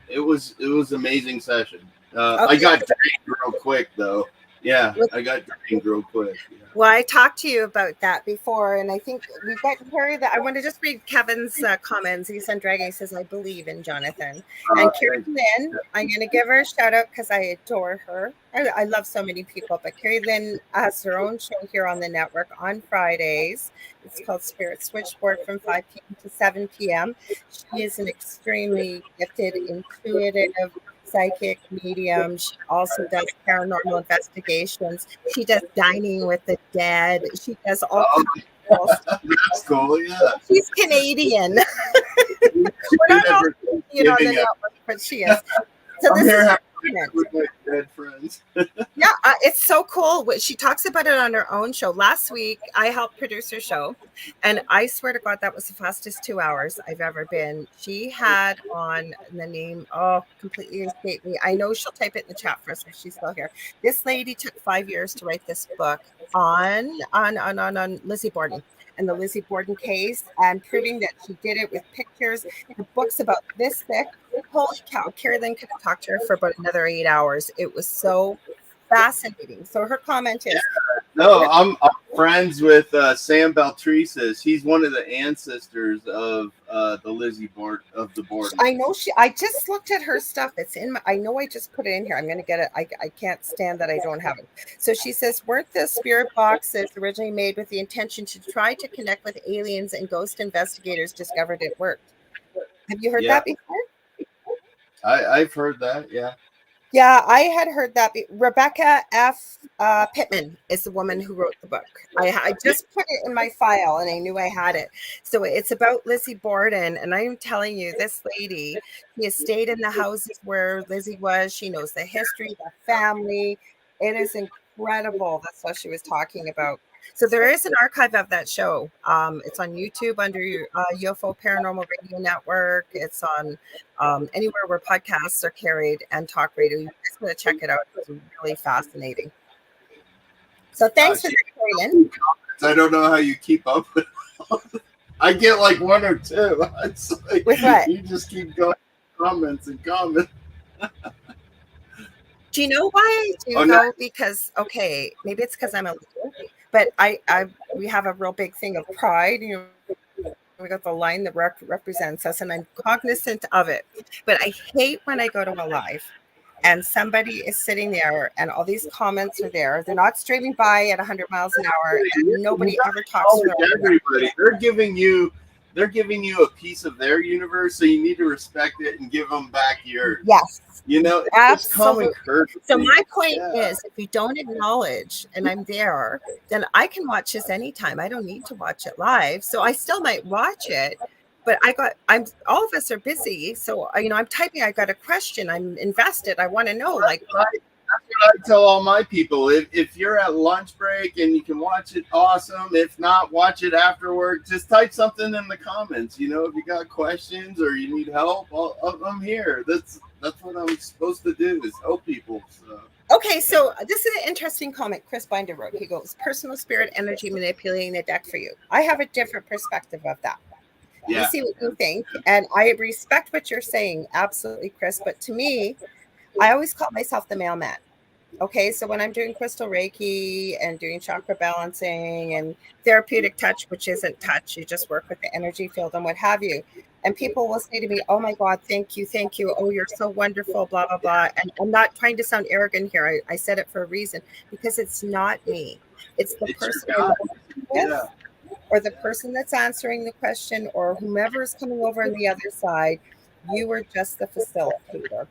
it was amazing session. Okay. I got drained real quick though. Yeah, I got drained real quick. Yeah. Well, I talked to you about that before, and I think we've got Carrie. That I want to just read Kevin's comments. He's on Dragon. He says, "I believe in Jonathan." And Carrie Lynn, I'm going to give her a shout out because I adore her. I love so many people, but Carrie Lynn has her own show here on the network on Fridays. It's called Spirit Switchboard from 5 p.m. to 7 p.m. She is an extremely gifted, intuitive, psychic medium. She also does paranormal investigations. She does dining with the dead. She does all kinds of stuff. That's cool. Yeah. She's Canadian. We're not all Canadian on the network, but she is. So this is with my dead friends. Yeah, it's so cool. She talks about it on her own show. Last week, I helped produce her show, and I swear to God, that was the fastest 2 hours I've ever been. She had on the name, completely escaped me. I know she'll type it in the chat for us if she's still here. This lady took 5 years to write this book on Lizzie Borden and the Lizzie Borden case, and proving that she did it with pictures. The book's about this thick. Holy cow, Carrie Lynn could have talked to her for about another 8 hours. It was so fascinating. So her comment is, no, I'm friends with Sam Baltresis. He's one of the ancestors of the Lizzie Borden of the Borden. I know I just looked at her stuff. It's in I know I just put it in here. I'm going to get it. I can't stand that I don't have it. So she says, weren't the spirit boxes originally made with the intention to try to connect with aliens, and ghost investigators discovered it worked? Have you heard that before? I've heard that, yeah. Yeah, I had heard that. Rebecca F. Pittman is the woman who wrote the book. I just put it in my file, and I knew I had it. So it's about Lizzie Borden, and I'm telling you, this lady, she has stayed in the houses where Lizzie was. She knows the history, the family. It is incredible. That's what she was talking about. So there is an archive of that show. It's on YouTube under UFO Paranormal Radio Network. It's on anywhere where podcasts are carried and talk radio. You just want to check it out. It's really fascinating. So thanks for joining. I don't know how you keep up with it. I get like one or two. It's like, with what? You just keep going comments and comments. Do you know why I do though? No. Because maybe it's because I'm a leader, but we have a real big thing of pride. You know, we got the line that represents us, and I'm cognizant of it. But I hate when I go to a live and somebody is sitting there and all these comments are there. They're not streaming by at 100 miles an hour, and nobody ever talks to everybody. They're giving you a piece of their universe, so you need to respect it and give them back yours. Yes. You know, it's common courtesy. So my point is, if you don't acknowledge and I'm there, then I can watch this anytime. I don't need to watch it live. So I still might watch it, but all of us are busy. So, I'm typing, I got a question, I'm invested. I want to know, That's what I tell all my people. If you're at lunch break and you can watch it, awesome. If not, watch it after work. Just type something in the comments. You know, if you got questions or you need help, I'm here. That's what I'm supposed to do, is help people. So. Okay, so this is an interesting comment Chris Binder wrote. He goes, personal spirit energy manipulating the deck for you. I have a different perspective of that. Yeah. You see what you think, and I respect what you're saying, absolutely, Chris. But to me, I always call myself the mailman. Okay, so when I'm doing crystal Reiki and doing chakra balancing and therapeutic touch, which isn't touch, you just work with the energy field and what have you. And people will say to me, oh my God, thank you. Oh, you're so wonderful, blah, blah, blah. And I'm not trying to sound arrogant here. I said it for a reason, because it's not me. It's the person I'm with, or the person that's answering the question, or whomever is coming over on the other side. You are just the facilitator.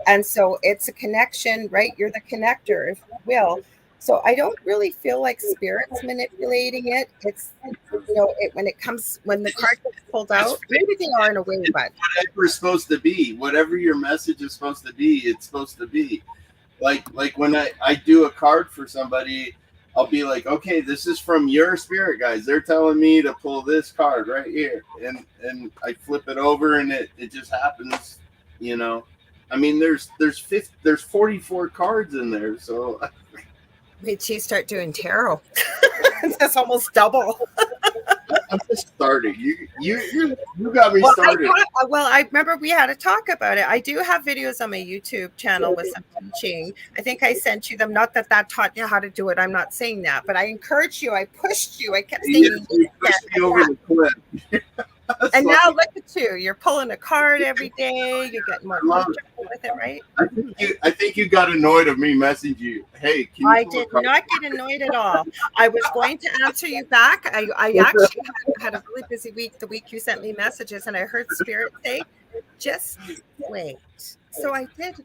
And so it's a connection, right? You're the connector, if you will. So I don't really feel like spirit's manipulating it. It's, when the card gets pulled out, maybe they are in a way, but whatever it's supposed to be, whatever your message is supposed to be, it's supposed to be. Like when I do a card for somebody, I'll be like, okay, this is from your spirit guides. They're telling me to pull this card right here. And I flip it over and it just happens, I mean, there's 44 cards in there, so. Wait till you start doing tarot. That's almost double. I'm just starting. You got me started. I remember we had a talk about it. I do have videos on my YouTube channel with some teaching. I think I sent you them. Not that taught you how to do it. I'm not saying that, but I encouraged you. I pushed you. I kept saying you pushed me over the cliff. And now look at you. You're pulling a card every day. You're getting more comfortable with it, right? I think you got annoyed of me messaging you. Hey, can you I did not get annoyed at all. I was going to answer you back. I actually had a really busy week, the week you sent me messages, and I heard Spirit say, just wait. So I did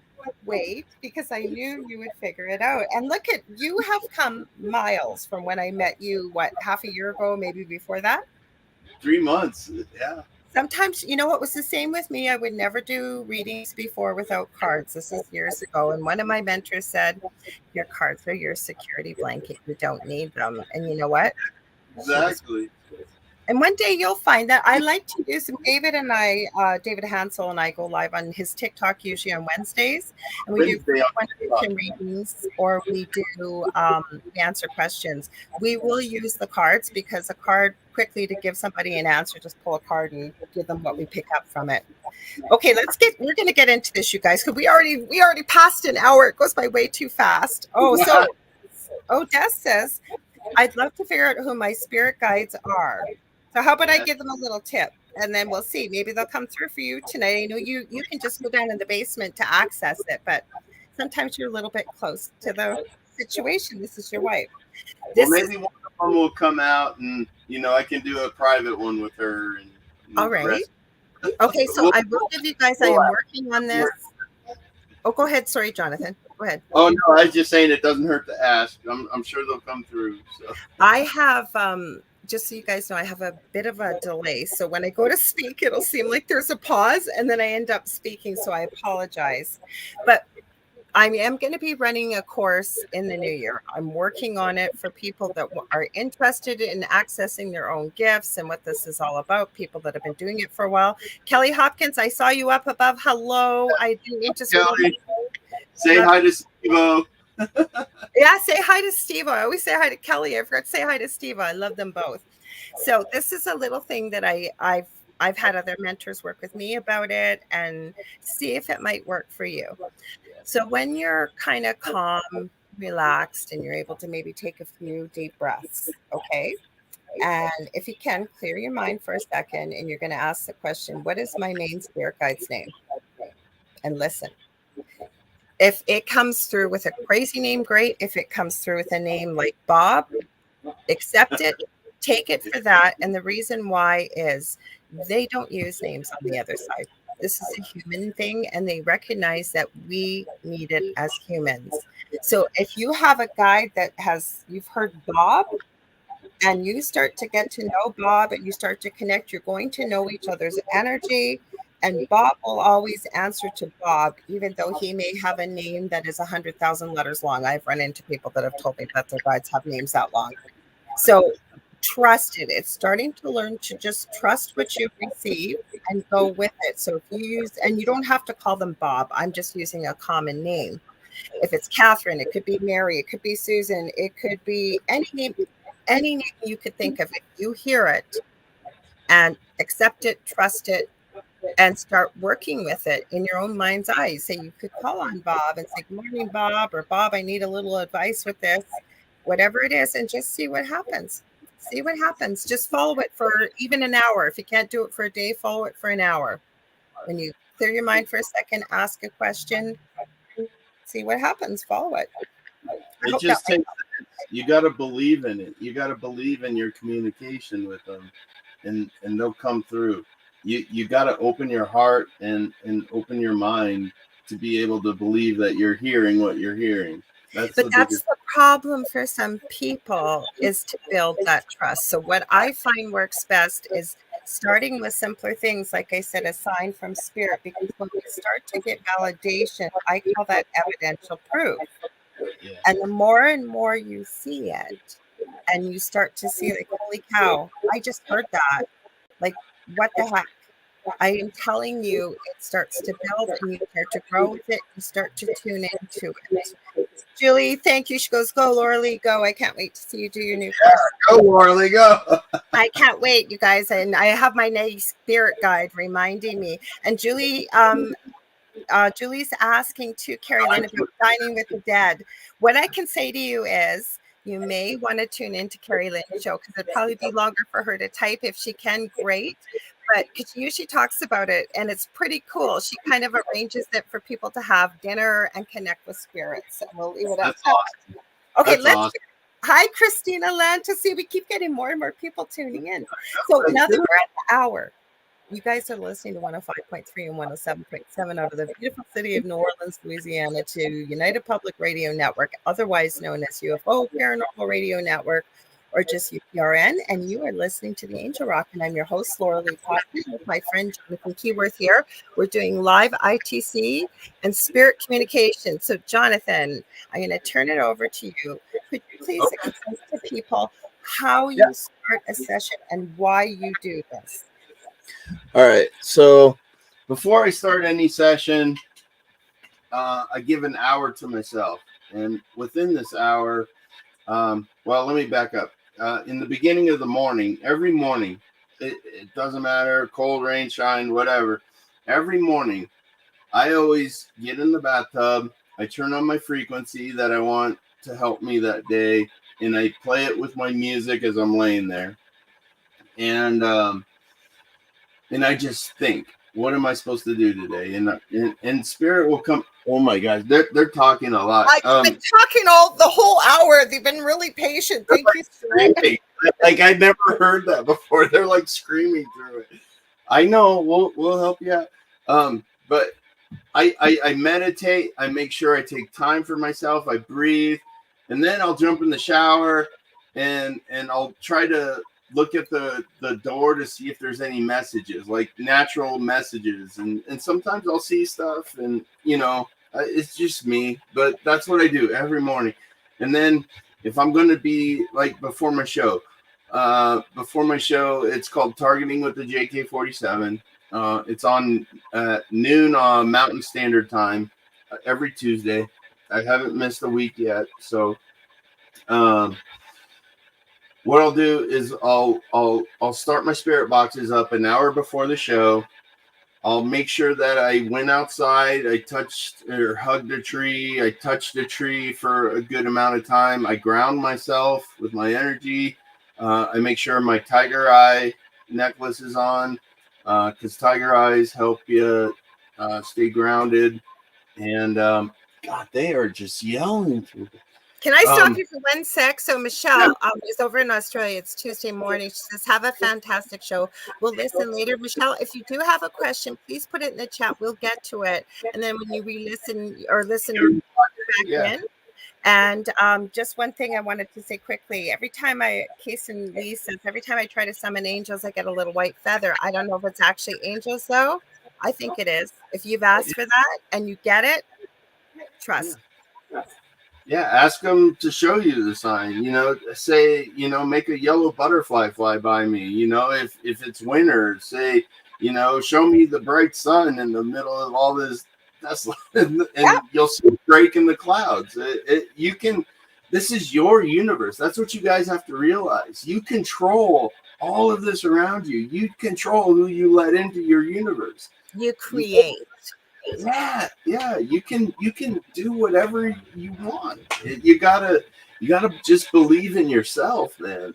wait because I knew you would figure it out. And look at, you have come miles from when I met you, half a year ago, maybe before that? 3 months, yeah. Sometimes, what was the same with me? I would never do readings before without cards. This is years ago. And one of my mentors said, your cards are your security blanket. You don't need them. And you know what? Exactly. And one day you'll find that I like to use them. David Hansel and I go live on his TikTok usually on Wednesdays. And we do readings, or we do answer questions. We will use the cards, because a card, quickly to give somebody an answer, just pull a card and give them what we pick up from it. Okay, we're going to get into this, you guys, because we already passed an hour. It goes by way too fast. Des says, I'd love to figure out who my spirit guides are. So how about I give them a little tip, and then we'll see. Maybe they'll come through for you tonight. I know you can just go down in the basement to access it, but sometimes you're a little bit close to the situation. This is your wife. Maybe one of them will come out, and I can do a private one with her. All right. Okay, so I will give you guys. I am working on this. Oh, go ahead. Sorry, Jonathan. Go ahead. Oh no, I was just saying it doesn't hurt to ask. I'm sure they'll come through. So I have. Just so you guys know, I have a bit of a delay. So when I go to speak, it'll seem like there's a pause, and then I end up speaking. So I apologize. But I am going to be running a course in the new year. I'm working on it for people that are interested in accessing their own gifts and what this is all about, people that have been doing it for a while. Kelly Hopkins, I saw you up above. Hello. I didn't mean to scroll. Kelly, say hi to Steve-O. Yeah, say hi to Steve. I always say hi to Kelly. I forgot to say hi to Steve. I love them both. So this is a little thing that I've had other mentors work with me about it and see if it might work for you. So when you're kind of calm, relaxed, and you're able to maybe take a few deep breaths, okay? And if you can, clear your mind for a second, and you're going to ask the question, what is my main spirit guide's name? And listen. If it comes through with a crazy name, great. If it comes through with a name like Bob, accept it, take it for that. And the reason why is they don't use names on the other side. This is a human thing, and they recognize that we need it as humans. So if you have a guide that you've heard Bob, and you start to get to know Bob and you start to connect, you're going to know each other's energy. And Bob will always answer to Bob, even though he may have a name that is 100,000 letters long. I've run into people that have told me that their guides have names that long. So trust it. It's starting to learn to just trust what you receive and go with it. So if you use, and you don't have to call them Bob, I'm just using a common name. If it's Catherine, it could be Mary, it could be Susan, it could be any name you could think of. If you hear it and accept it, trust it, and start working with it in your own mind's eye. Say you could call on Bob and say, good morning, Bob, or Bob, I need a little advice with this, whatever it is, and just see what happens. See what happens. Just follow it for even an hour. If you can't do it for a day, follow it for an hour. When you clear your mind for a second, ask a question, see what happens, follow it. It just takes, you got to believe in it. You got to believe in your communication with them, and they'll come through. You got to open your heart and open your mind to be able to believe that you're hearing what you're hearing. That's the problem for some people, is to build that trust. So what I find works best is starting with simpler things, like I said, a sign from spirit, because when we start to get validation, I call that evidential proof. Yeah. And the more and more you see it, and you start to see, like, holy cow, I just heard that. Like, what the heck? I am telling you, it starts to build and you start to grow with it. You start to tune into it. Julie, thank you. She goes, go, Lorilei, go. I can't wait to see you do your new course. Go, Lorilei, go. I can't wait, you guys. And I have my nice spirit guide reminding me. And Julie, Julie's asking to Carrie Lynn about dining with the dead. What I can say to you is, you may want to tune into Carrie Lynn's show, because it'd probably be longer for her to type. If she can, great. But because she usually talks about it, and it's pretty cool. She kind of arranges it for people to have dinner and connect with spirits. And we'll leave it at that. Awesome. Okay, let's. Awesome. Hi, Christina Lanta. See, we keep getting more and more people tuning in. So now that we're at the hour, you guys are listening to 105.3 and 107.7 out of the beautiful city of New Orleans, Louisiana, to United Public Radio Network, otherwise known as UFO Paranormal Radio Network, or just UPRN. And you are listening to the Angel Rock, and I'm your host, Lorilei Potvin, with my friend Jonathan Keyworth here. We're doing live ITC and spirit communication. So, Jonathan, I'm going to turn it over to you. Could you please explain to people how you start a session and why you do this? All right. So before I start any session, I give an hour to myself. And within this hour, well, let me back up. In the beginning of the morning, every morning, it doesn't matter, cold, rain, shine, whatever. Every morning, I always get in the bathtub. I turn on my frequency that I want to help me that day, and I play it with my music as I'm laying there. And I just think, what am I supposed to do today? And spirit will come. Oh my gosh, they're talking a lot. I've been talking the whole hour. They've been really patient. Thank you, spirit. Like I never heard that before. They're like screaming through it. I know. We'll help you out. But I meditate. I make sure I take time for myself. I breathe, and then I'll jump in the shower, and I'll try to look at the door to see if there's any messages, like natural messages. And sometimes I'll see stuff, and It's just me, but that's what I do every morning. And then if I'm going to be like before my show, it's called Targeting with the JK47. It's on noon Mountain Standard Time every Tuesday. I haven't missed a week yet. So what I'll do is I'll start my spirit boxes up an hour before the show. I'll make sure that I went outside, I touched or hugged a tree, I touched a tree for a good amount of time. I ground myself with my energy. I make sure my tiger eye necklace is on because tiger eyes help you stay grounded. And God, they are just yelling through. Can I stop you for 1 sec? So Michelle is over in Australia. It's Tuesday morning. She says, have a fantastic show. We'll listen later. Michelle, if you do have a question, please put it in the chat. We'll get to it. And then when you re-listen or listen back in. And just one thing I wanted to say quickly. Every time Case and Lee says, every time I try to summon angels, I get a little white feather. I don't know if it's actually angels, though. I think it is. If you've asked for that and you get it, trust. Yeah, ask them to show you the sign. Say, make a yellow butterfly fly by me. If it's winter, say, show me the bright sun in the middle of all this Tesla, and you'll see a break in the clouds. You can. This is your universe. That's what you guys have to realize. You control all of this around you. You control who you let into your universe. You create. Yeah. You can do whatever you want. You gotta just believe in yourself, man.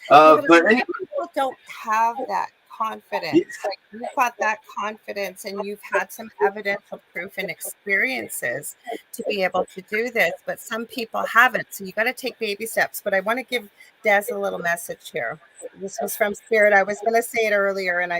But anyway, people don't have that confidence. Like you've got that confidence, and you've had some evidential proof and experiences to be able to do this. But some people haven't. So you got to take baby steps. But I want to give Des a little message here. This was from Spirit. I was going to say it earlier, and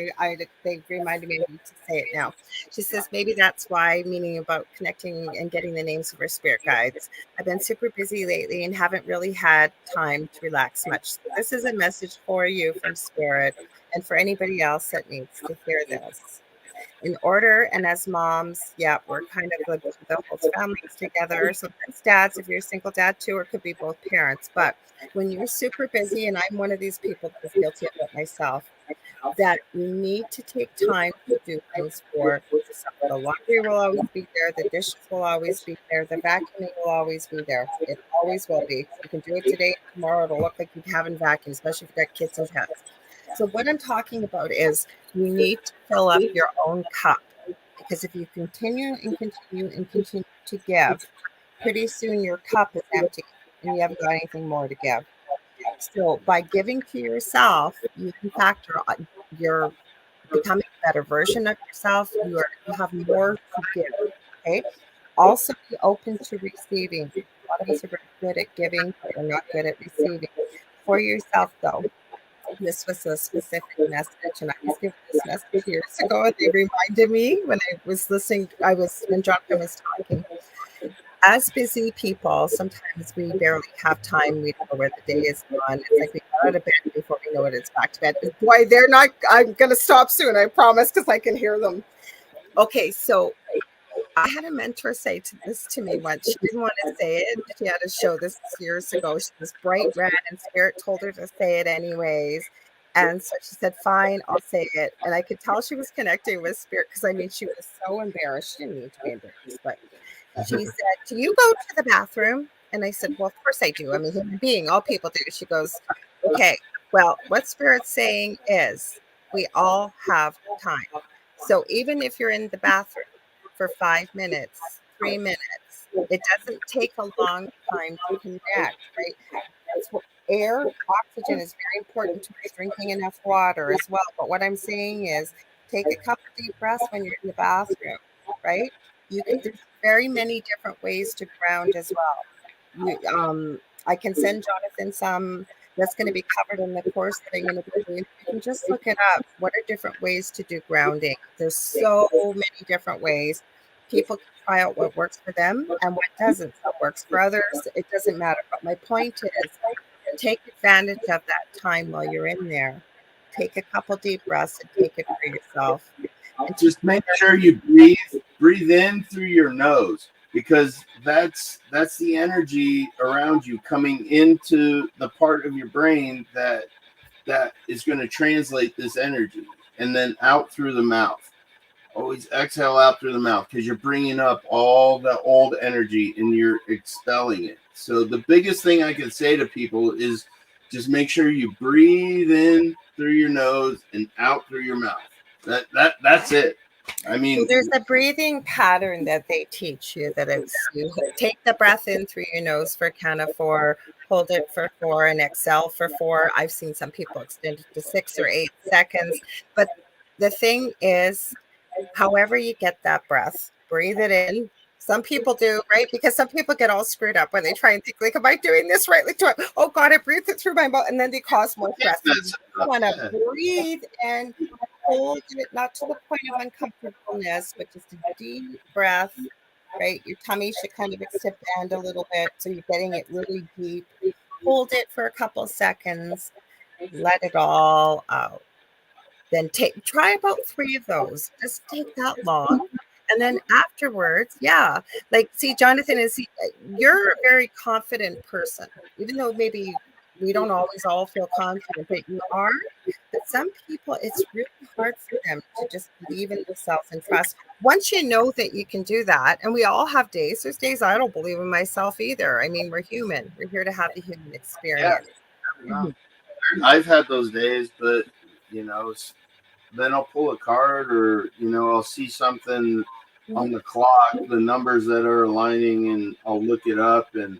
they reminded me to say it now. She says, maybe that's why, meaning about connecting and getting the names of her spirit guides. I've been super busy lately and haven't really had time to relax much. So this is a message for you from Spirit and for anybody else that needs to hear this. In order, and as moms, we're kind of the whole families together. Sometimes dads, if you're a single dad too, or it could be both parents. But when you're super busy, and I'm one of these people that's guilty of it myself, that you need to take time to do things for yourself. The laundry will always be there. The dishes will always be there. The vacuuming will always be there. It always will be. You can do it today, tomorrow. It'll look like you haven't vacuumed, especially if you've got kids and pets. So what I'm talking about is you need to fill up your own cup, because if you continue to give, pretty soon your cup is empty and you haven't got anything more to give. So by giving to yourself, you can factor you're becoming a better version of yourself. You have more to give. Okay. Also be open to receiving. A lot of us are very good at giving, but we're not good at receiving. For yourself, though, this was a specific message, and I was given this message years ago, and they reminded me when I was listening. When Jonathan was talking. As busy people, sometimes we barely have time. We don't know where the day is gone. It's like we get out of bed before we know it. It's back to bed. Boy, they're not. I'm going to stop soon, I promise, because I can hear them. Okay, so I had a mentor say this to me once. She didn't want to say it. She had a show this years ago. She was bright red, and Spirit told her to say it anyways. And so she said, fine, I'll say it. And I could tell she was connecting with Spirit because, she was so embarrassed. She didn't need to be embarrassed, but she said, do you go to the bathroom? And I said, well, of course I do. I'm a human being. All people do. She goes, okay, well, what Spirit's saying is we all have time. So even if you're in the bathroom for 5 minutes, 3 minutes, it doesn't take a long time to connect, right? Air, oxygen is very important to drinking enough water as well. But what I'm saying is take a couple deep breaths when you're in the bathroom, right? There's very many different ways to ground as well. I can send Jonathan some that's going to be covered in the course that I'm going to be doing. You can just look it up. What are different ways to do grounding? There's so many different ways. People can try out what works for them and what doesn't. What works for others, it doesn't matter. But my point is, take advantage of that time while you're in there. Take a couple deep breaths and take it for yourself. And just make sure you breathe in through your nose. because that's the energy around you coming into the part of your brain that is going to translate this energy, and then out through the mouth. Always exhale out through the mouth, because you're bringing up all the old energy and you're expelling it. So the biggest thing I can say to people is just make sure you breathe in through your nose and out through your mouth. That's it. I mean, well, there's a breathing pattern that they teach you, that it's you take the breath in through your nose for a count of 4, hold it for 4, and exhale for 4. I've seen some people extend it to 6 or 8 seconds. But the thing is, however you get that breath, breathe it in. Some people do, right? Because some people get all screwed up when they try and think, like, am I doing this right? Like, oh God, I breathed it through my mouth, and then they cause more stress. You want to breathe and hold it, not to the point of uncomfortableness, but just a deep breath, right? Your tummy should kind of expand a little bit, so you're getting it really deep. Hold it for a couple seconds, let it all out. Then try about 3 of those. Just take that long. And then afterwards, yeah, like, see, Jonathan, you're a very confident person, even though maybe we don't always all feel confident, but you are. But some people, it's really hard for them to just believe in themselves and trust. Once you know that you can do that, and we all have days, there's days I don't believe in myself either. I mean, we're human. We're here to have the human experience. Yeah. I've had those days, but then I'll pull a card, or I'll see something on the clock, the numbers that are aligning, and I'll look it up, and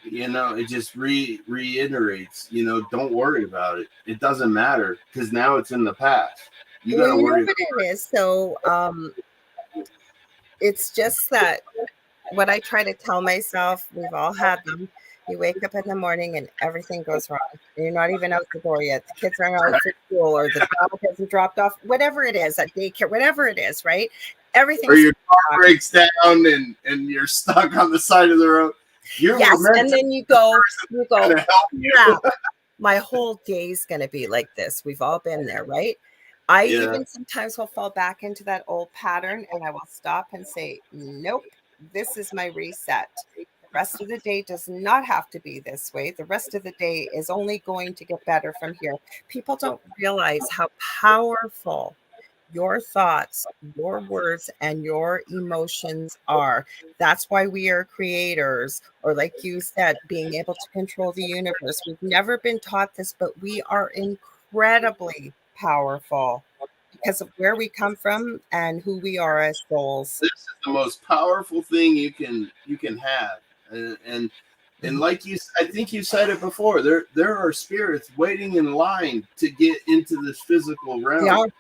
it just reiterates, don't worry about it. It doesn't matter, because now it's in the past. You got to worry about it. Is so it's just that what I try to tell myself, we've all had them. You wake up in the morning and everything goes wrong. You're not even out the door yet. The kids are out for school, or the dog hasn't dropped off, whatever it is, at daycare, whatever it is, right? Everything. Or your car breaks down and you're stuck on the side of the road. Yes, and then you go, yeah, my whole day's going to be like this. We've all been there, right? I even sometimes will fall back into that old pattern, and I will stop and say, nope, this is my reset. The rest of the day does not have to be this way. The rest of the day is only going to get better from here. People don't realize how powerful your thoughts, your words, and your emotions are. That's why we are creators, or like you said, being able to control the universe. We've never been taught this, but we are incredibly powerful because of where we come from and who we are as souls. This is the most powerful thing you can have. And like I think you said it before, there are spirits waiting in line to get into this physical realm.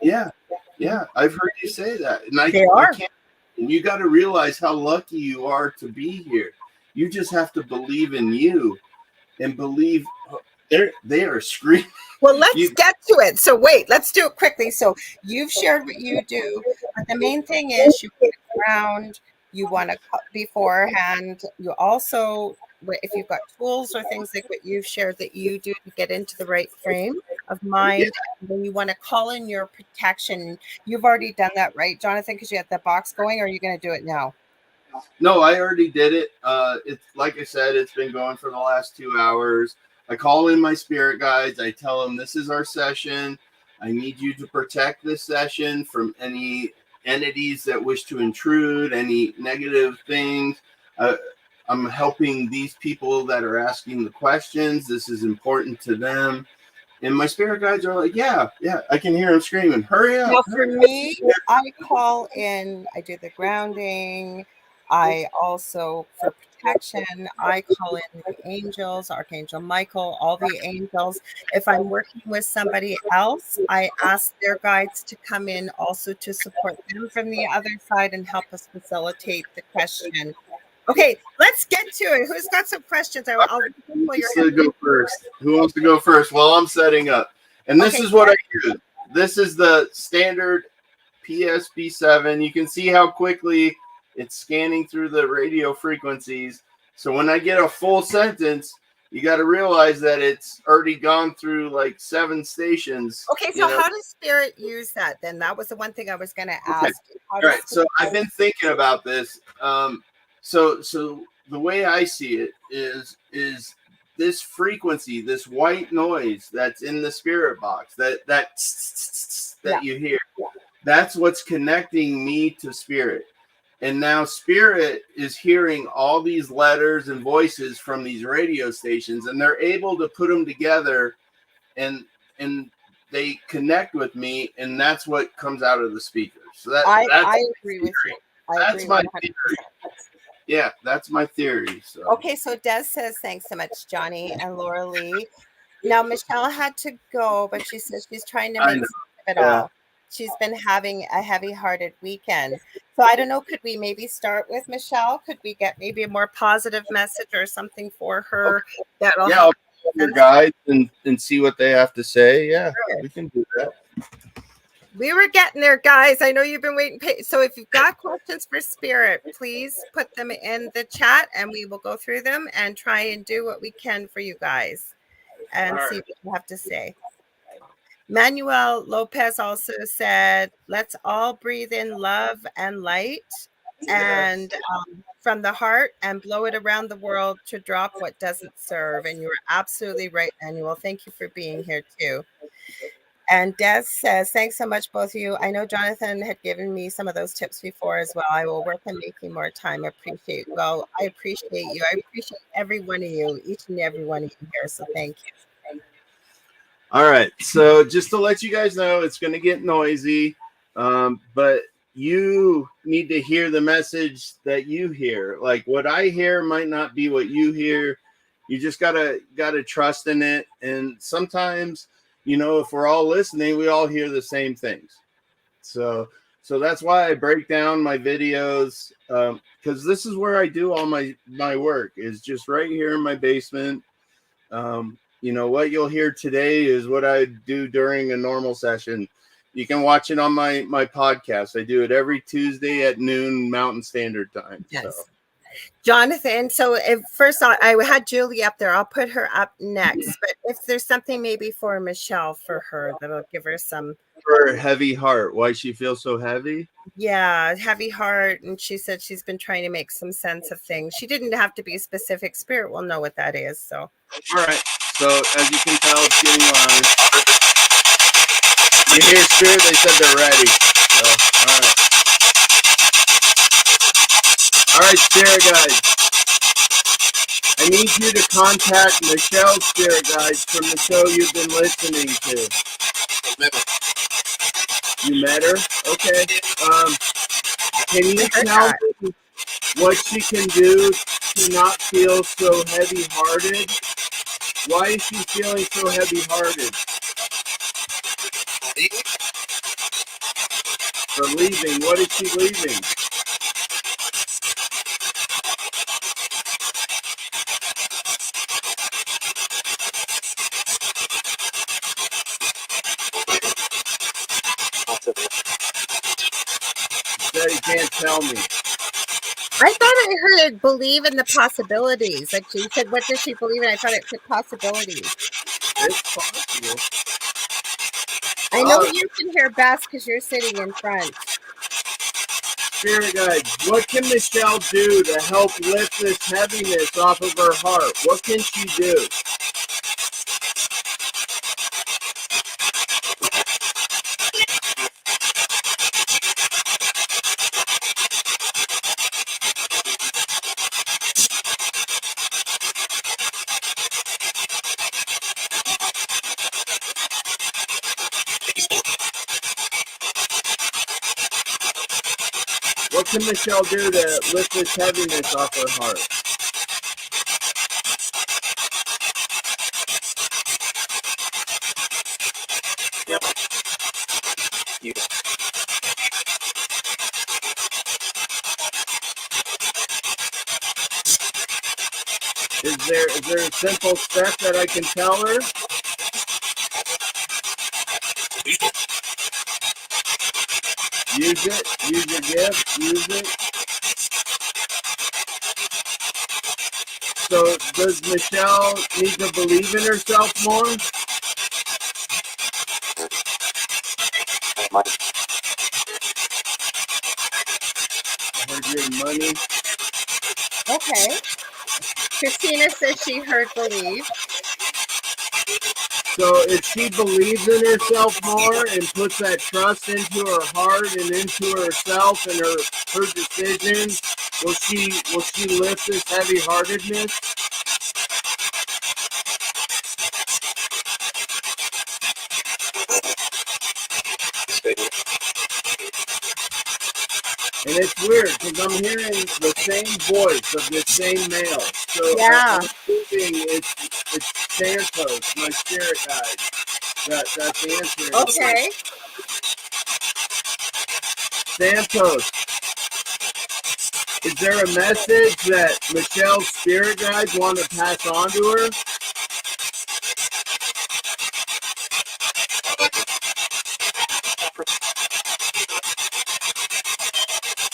Yeah. I've heard you say that, and I can't. And you got to realize how lucky you are to be here. You just have to believe in you, and believe they are screaming. Well, let's get to it. So wait, let's do it quickly. So you've shared what you do, but the main thing is you put it around. You want to cut beforehand. You also, if you've got tools or things like what you've shared that you do to get into the right frame of mind, and then you want to call in your protection. You've already done that, right, Jonathan? Because you had that box going, or are you going to do it now? No, I already did it. It's like I said, it's been going for the last 2 hours. I call in my spirit guides. I tell them this is our session. I need you to protect this session from any entities that wish to intrude, any negative things. I'm helping these people that are asking the questions. This is important to them. And my spirit guides are like, yeah, I can hear them screaming, hurry up. Well, for me, I call in, I do the grounding. I also, for protection, I call in the angels, Archangel Michael, all the angels. If I'm working with somebody else, I ask their guides to come in also to support them from the other side and help us facilitate the question. Okay, let's get to it. Who's got some questions? I'll go first. Who wants to go first while I'm setting up? And this is what I use. This is the standard PSB7. You can see how quickly it's scanning through the radio frequencies. So when I get a full sentence, you got to realize that it's already gone through like 7 stations. Okay, so how does spirit use that then? That was the one thing I was going to ask. Okay. All right. So I've been thinking about this. So the way I see it is this frequency, this white noise that's in the spirit box, that you hear. That's what's connecting me to spirit. And now spirit is hearing all these letters and voices from these radio stations, and they're able to put them together, and they connect with me, and that's what comes out of the speakers. So I agree with you. That's my theory. Yeah, that's my theory. So okay, so Des says thanks so much, Johnny and Lorilei. Now Michelle had to go, but she says she's trying to make sense of it all. She's been having a heavy-hearted weekend. So I don't know, could we maybe start with Michelle? Could we get maybe a more positive message or something for her that'll help your guys and see what they have to say? Yeah, we can do that. We were getting there, guys. I know you've been waiting. So if you've got questions for Spirit, please put them in the chat and we will go through them and try and do what we can for you guys and see what you have to say. Manuel Lopez also said, let's all breathe in love and light and from the heart and blow it around the world to drop what doesn't serve. And you're absolutely right, Manuel. Thank you for being here too. And Des says, thanks so much, both of you. I know Jonathan had given me some of those tips before as well. I will work on making more time. I appreciate you. I appreciate every one of you, each and every one of you here. So thank you. All right. So just to let you guys know, it's going to get noisy, but you need to hear the message that you hear. Like what I hear might not be what you hear. You just gotta trust in it. And sometimes, if we're all listening, we all hear the same things. So that's why I break down my videos, because this is where I do all my work, is just right here in my basement. What you'll hear today is what I do during a normal session. You can watch it on my podcast. I do it every Tuesday at noon Mountain Standard Time. Yes. So. Jonathan, so first I had Julie up there. I'll put her up next. But if there's something maybe for Michelle for her that'll give her some. For heavy heart, why she feels so heavy? Yeah, heavy heart. And she said she's been trying to make some sense of things. She didn't have to be specific. Spirit will know what that is. So. All right. So as you can tell, it's getting louder. You hear Spirit? They said they're ready. So, all right. All right, Spirit guys. I need you to contact Michelle's Spirit guides from the show you've been listening to. You met her? Okay. Can you tell me what she can do to not feel so heavy-hearted? Why is she feeling so heavy-hearted? For leaving. What is she leaving? That you can't tell me. I thought I heard believe in the possibilities. Like she said, what does she believe in? I thought it said possibilities. It's possible. I know you can hear best because you're sitting in front. Spirit guides, what can Michelle do to help lift this heaviness off of her heart? What can she do? What can Michelle do to lift this heaviness off her heart? Is there a simple step that I can tell her? Use it. Use your gift. Use it. So does Michelle need to believe in herself more? I heard your money. Okay. Christina says she heard believe. So if she believes in herself more and puts that trust into her heart and into herself and her decisions, will she lift this heavy-heartedness? And it's weird because I'm hearing the same voice of this same male. So Yeah. I'm assuming it's Santos, my spirit guide, that's answering. Okay. Santos, is there a message that Michelle's spirit guides want to pass on to her?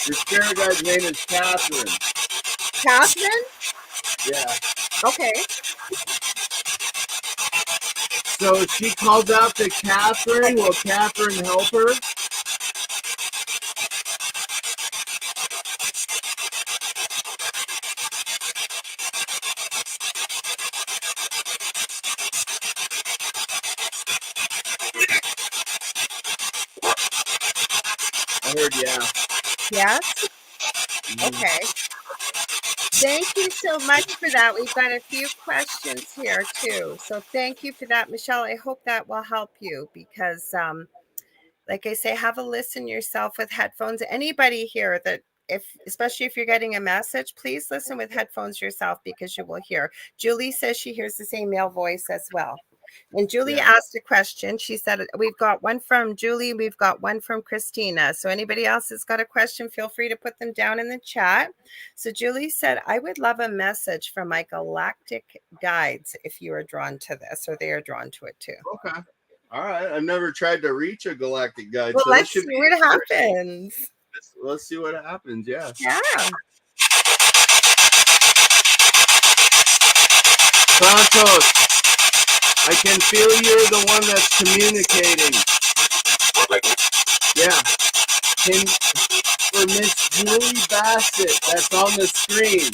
Your spirit guide's name is Catherine. Catherine? Yeah. Okay. So if she calls out to Catherine, will Catherine help her? I heard yeah. Yes? Okay. Thank you so much for that. We've got a few questions here too. So thank you for that, Michelle. I hope that will help you because like I say, have a listen yourself with headphones. Anybody here that especially if you're getting a message, please listen with headphones yourself because you will hear. Julie says she hears the same male voice as well. And Julie asked a question. She said, we've got one from Julie. We've got one from Christina. So anybody else that's got a question, feel free to put them down in the chat. So Julie said, I would love a message from my galactic guides if you are drawn to this or they are drawn to it too. Okay. All right. I've never tried to reach a galactic guide. Well, so let's see what happens. Let's see what happens. Yeah. Yeah. Santos, I can feel you're the one that's communicating. Yeah. For Miss Julie Bassett, that's on the screen,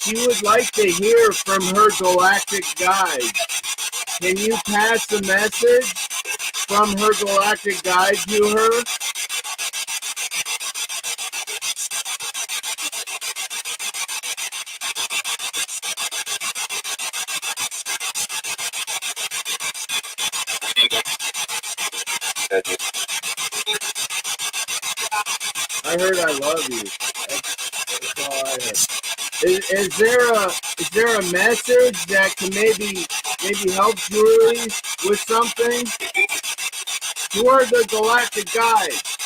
she would like to hear from her galactic guide. Can you pass the message from her galactic guide to her? I heard I love you. That's all I heard. Is there a message that can maybe help Julie with something? Who are the galactic guides?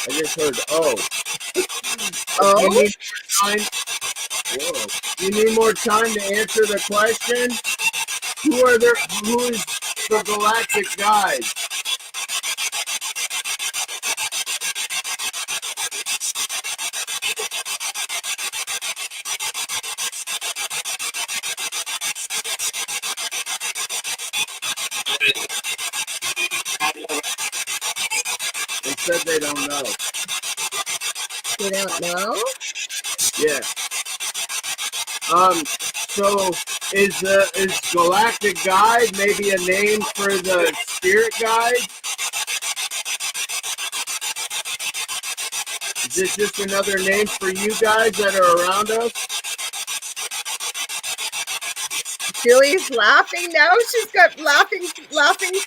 I just heard oh. Oh? You need more time. Whoa. You need more time to answer the question. Who is the galactic guide? They said they don't know. You don't know? Yeah. So is galactic guide maybe a name for the spirit guide? Is this just another name for you guys that are around us? Julie's laughing now. She's got laughing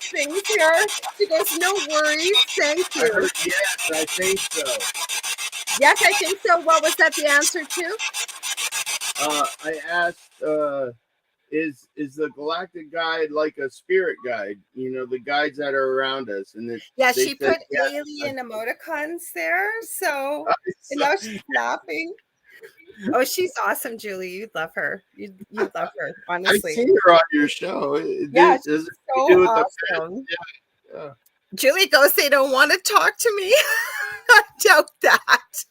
things here. She goes, no worries. Thank I you. heard yes, I think so. Yes, I think so. What was that the answer to? I asked, is the galactic guide like a spirit guide? You know, the guides that are around us, and yeah, she put alien emoticons there. So and now she's laughing. Oh, she's awesome, Julie. You'd love her. You'd love her, I've honestly. seen her on your show. Yeah, Does she's it so do with the awesome. yeah. Julie goes, they don't want to talk to me. I doubt that.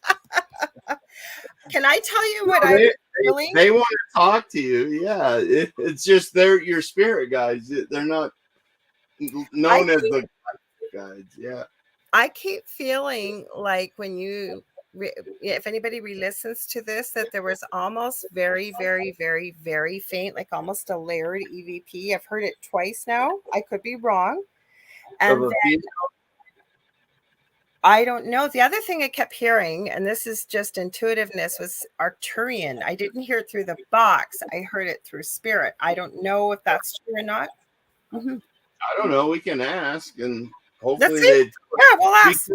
Can I tell you what I was feeling? They want to talk to you. Yeah, it's just they're your spirit guides. They're not known as the guides. Yeah. I keep feeling like when you, if anybody re-listens to this, that there was almost very, very, very, very faint, like almost a layered EVP. I've heard it twice now. I could be wrong. And Of a female. I don't know. The other thing I kept hearing, and this is just intuitiveness, was Arcturian. I didn't hear it through the box. I heard it through spirit. I don't know if that's true or not. Mm-hmm. I don't know. We can ask, and hopefully Yeah, we'll ask.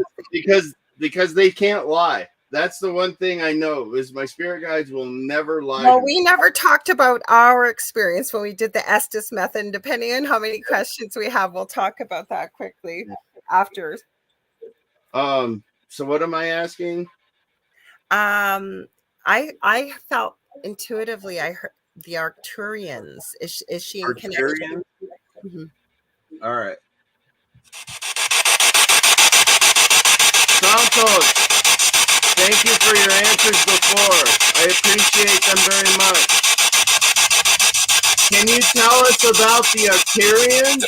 Because they can't lie. That's the one thing I know is my spirit guides will never lie. Well, we never talked about our experience when we did the Estes method. Depending on how many questions we have, we'll talk about that quickly after. So what am I asking? I felt intuitively I heard the Arcturians. Is she in connection? Mm-hmm. All right. Santos, thank you for your answers before. I appreciate them very much. Can you tell us about the Arcturians?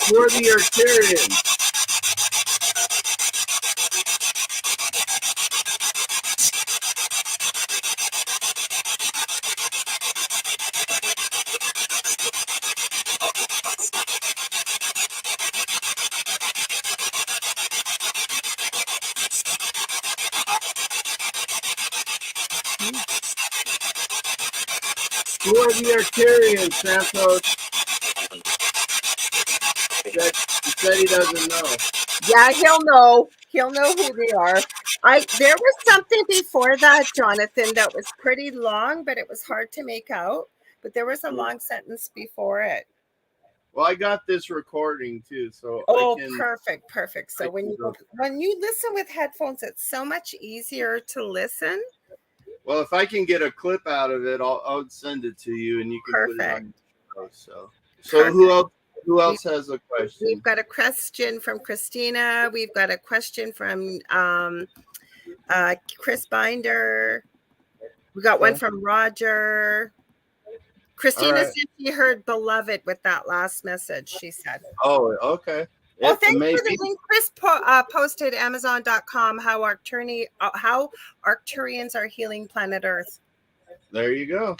Who are the Arcturians? Who are the Arcturians, Santos? He said he doesn't know. Yeah, he'll know. He'll know who they are. There was something before that, Jonathan, that was pretty long, but it was hard to make out. But there was a long sentence before it. Well, I got this recording too, so perfect. So when you listen with headphones, it's so much easier to listen. Well, if I can get a clip out of it, I'll send it to you, and you can put it on your show. So who else has a question? We've got a question from Christina. We've got a question from Chris Binder. We got one from Roger. Christina said she heard beloved with that last message, she said. Oh, okay. Well, thanks for the link Chris posted Amazon.com how Arcturians are healing planet Earth. There you go.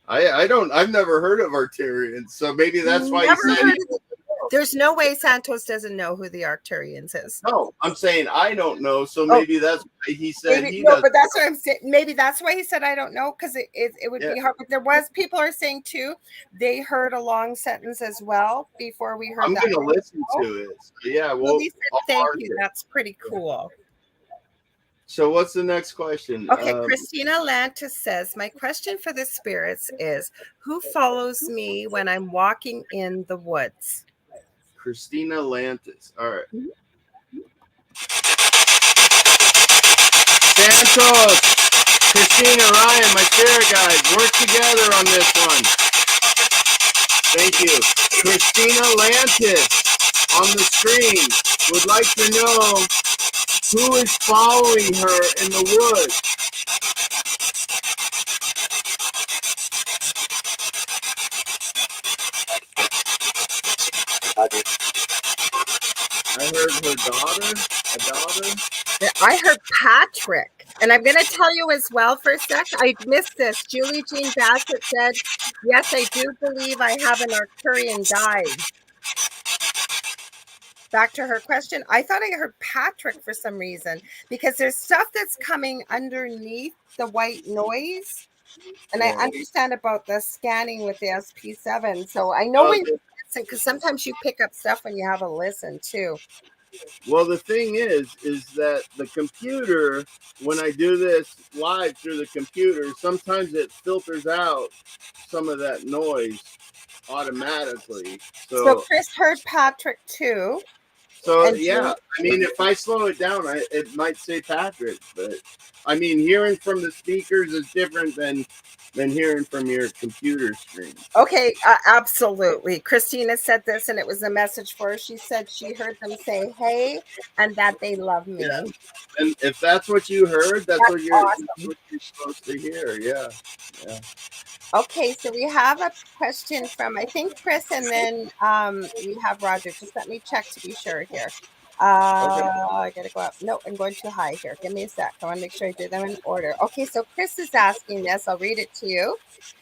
I've never heard of Arcturians, so maybe that's why he said there's no way Santos doesn't know who the Arcturians is. No, I'm saying I don't know, so maybe that's why he said he doesn't. But that's what I'm saying. Maybe that's why he said I don't know, because it would be hard. But people are saying too, they heard a long sentence as well before we heard I'm going to listen to it. So yeah, well, thank you. That's pretty cool. So what's the next question? Okay, Christina Lantis says, my question for the spirits is, who follows me when I'm walking in the woods? Christina Lantis. All right. Santos, Christina, Ryan, my spirit guides, work together on this one. Thank you. Christina Lantis on the screen would like to know who is following her in the woods. I heard her daughter. A daughter. I heard Patrick. And I'm going to tell you as well for a sec. I missed this. Julie Jean Bassett said, yes, I do believe I have an Arcturian guide. Back to her question. I thought I heard Patrick for some reason, because there's stuff that's coming underneath the white noise. And I understand about the scanning with the SP7. So I know when you listen, because sometimes you pick up stuff when you have a listen too. Well, the thing is that the computer, when I do this live through the computer, sometimes it filters out some of that noise automatically. So Chris heard Patrick too. So And yeah, I mean, if I slow it down, it might say Patrick, but I mean, hearing from the speakers is different than hearing from your computer screen. okay, absolutely. Christina said this, and it was a message for her. She said she heard them say "Hey" and that they love me. Yeah. And if that's what you heard, that's That's what awesome. you're supposed to hear. Yeah. Yeah. Okay, so we have a question from, I think, Chris, and then we have Roger. Just let me check to be sure here. Okay. I gotta go up. No, I'm going too high here. Give me a sec. I want to make sure I do them in order. Okay, so Chris is asking this. I'll read it to you.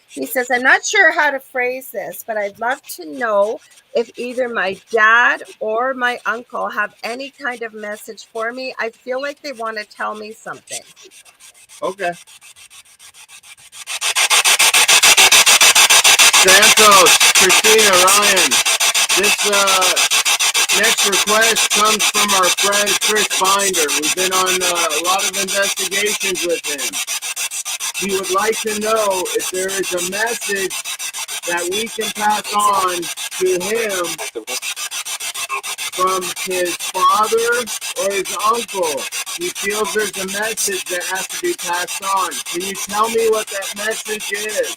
He says, I'm not sure how to phrase this, but I'd love to know if either my dad or my uncle have any kind of message for me. I feel like they want to tell me something. Okay. Santos, Christina, Ryan. This next request comes from our friend Chris Binder. We've been on a lot of investigations with him. He would like to know if there is a message that we can pass on to him from his father or his uncle. He feels there's a message that has to be passed on. Can you tell me what that message is?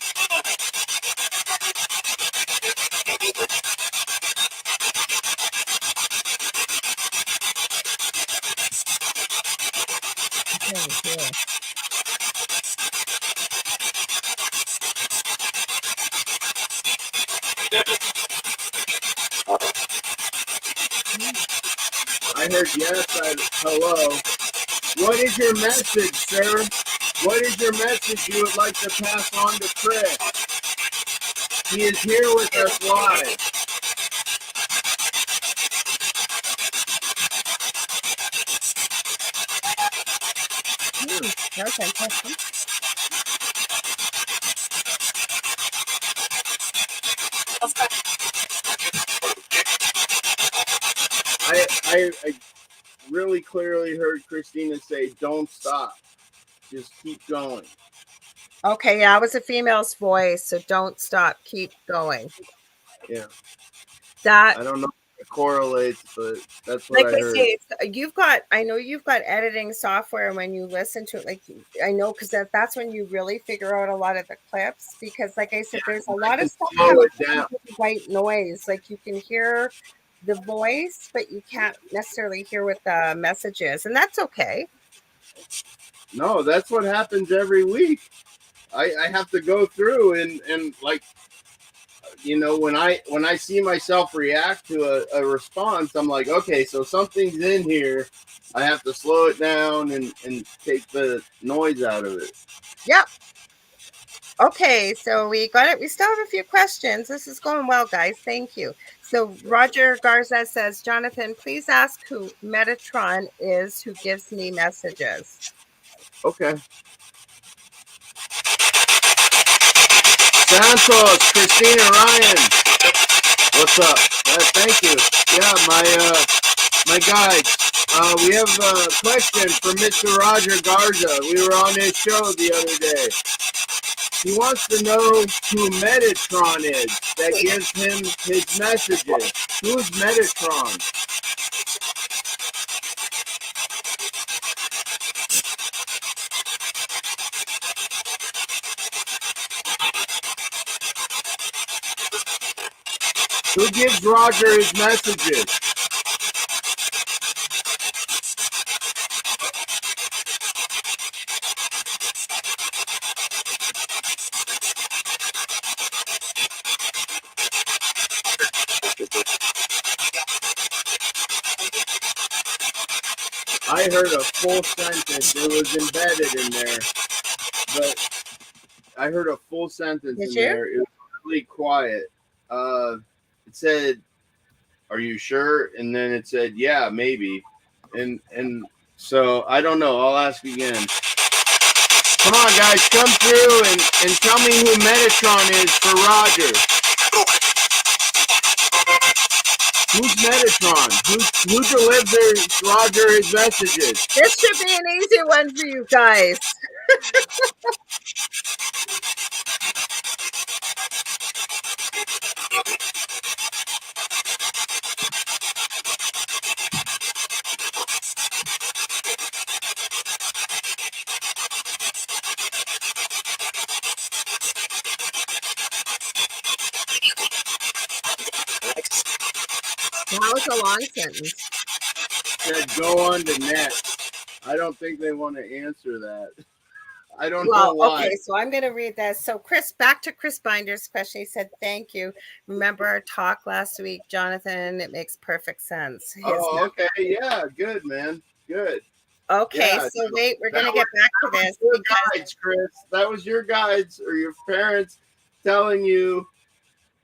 I heard yes, hello. What is your message, sir? What is your message you would like to pass on to Chris? He is here with us live. That's fantastic. I really clearly heard Christina say, don't stop. Just keep going. Okay, yeah, it was a female's voice, so don't stop, keep going. Yeah. That, I don't know if it correlates, but that's what like I I heard. say, I know you've got editing software, and when you listen to it, like I know, because that's when you really figure out a lot of the clips, because like I said, there's a I lot of can stuff slow coming it down. from white noise. Like you can hear the voice, but you can't necessarily hear what the message is, and that's okay. No, that's what happens every week. I have to go through and like, you know, when I see myself react to a response, I'm like, okay, so something's in here. I have to slow it down and take the noise out of it. Yep. Okay, so we got it. We still have a few questions. This is going well, guys. Thank you. So Roger Garza says, Jonathan, please ask who Metatron is who gives me messages. Okay. Santos, Christina, Ryan, what's up? Thank you. Yeah, my guides. We have a question from Mr. Roger Garza. We were on his show the other day. He wants to know who Metatron is that gives him his messages. Who's Metatron? Who gives Roger his messages? I heard a full sentence. It was embedded in there, but I heard a full sentence Did in you? there. It was really quiet. It said, "Are you sure?" And then it said, "Yeah, maybe." And so I don't know. I'll ask again. Come on, guys, come through and tell me who Metatron is for Roger. Who's Metatron? Who delivers Roger his messages? This should be an easy one for you guys. That was a long sentence. Said go on to next. I don't think they want to answer that. I don't know Well, why. okay, so I'm going to read that. So, Chris, back to Chris Binder's question. He said, "Thank you. Remember our talk last week, Jonathan? It makes perfect sense." Oh, okay. Yeah, good, man. Good. Okay, Yeah. so wait, we're That going to was, get back to that was this your because guides, Chris. That was your guides or your parents telling you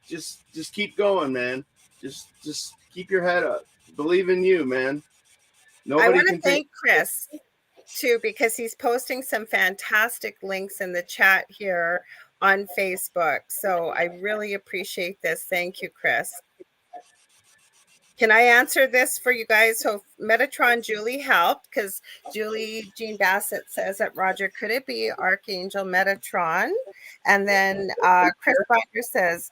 just keep going, man. Just keep your head up. Believe in you, man. I Nobody want to can take thank Chris too because he's posting some fantastic links in the chat here on Facebook. So I really appreciate this. Thank you, Chris. Can I answer this for you guys? So Metatron Julie helped because Julie Jean Bassett says that Roger, could it be Archangel Metatron? And then Chris Binder says,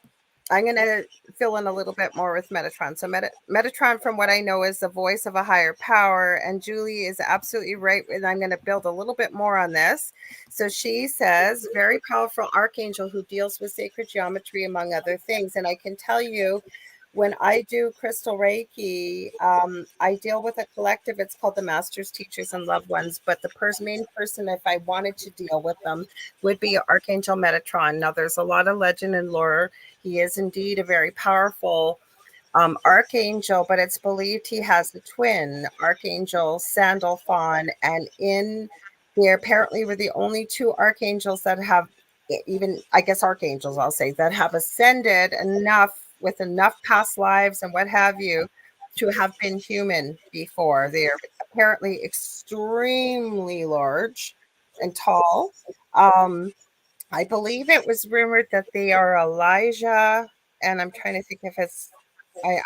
I'm going to fill in a little bit more with Metatron. So Metatron, from what I know, is the voice of a higher power. And Julie is absolutely right. And I'm going to build a little bit more on this. So she says, very powerful archangel who deals with sacred geometry, among other things. And I can tell you, when I do crystal Reiki, I deal with a collective. It's called the Masters, Teachers, and Loved Ones. But the main person, if I wanted to deal with them, would be Archangel Metatron. Now, there's a lot of legend and lore. He is indeed a very powerful archangel, but it's believed he has the twin, Archangel Sandalphon. And they apparently were the only two archangels that have, even, I guess, archangels, I'll say, that have ascended enough with enough past lives and what have you to have been human before. They're apparently extremely large and tall. I believe it was rumored that they are Elijah, and I'm trying to think if it's,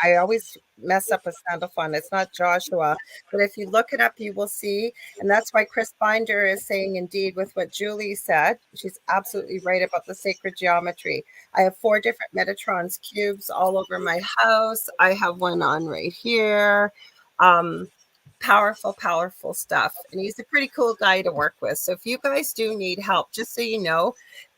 I always mess up with Sandalphon. It's not Joshua, but if you look it up, you will see. And that's why Chris Binder is saying, indeed, with what Julie said, she's absolutely right about the sacred geometry. I have 4 different Metatron's cubes all over my house. I have one on right here. Powerful stuff. And he's a pretty cool guy to work with. So if you guys do need help, just so you know,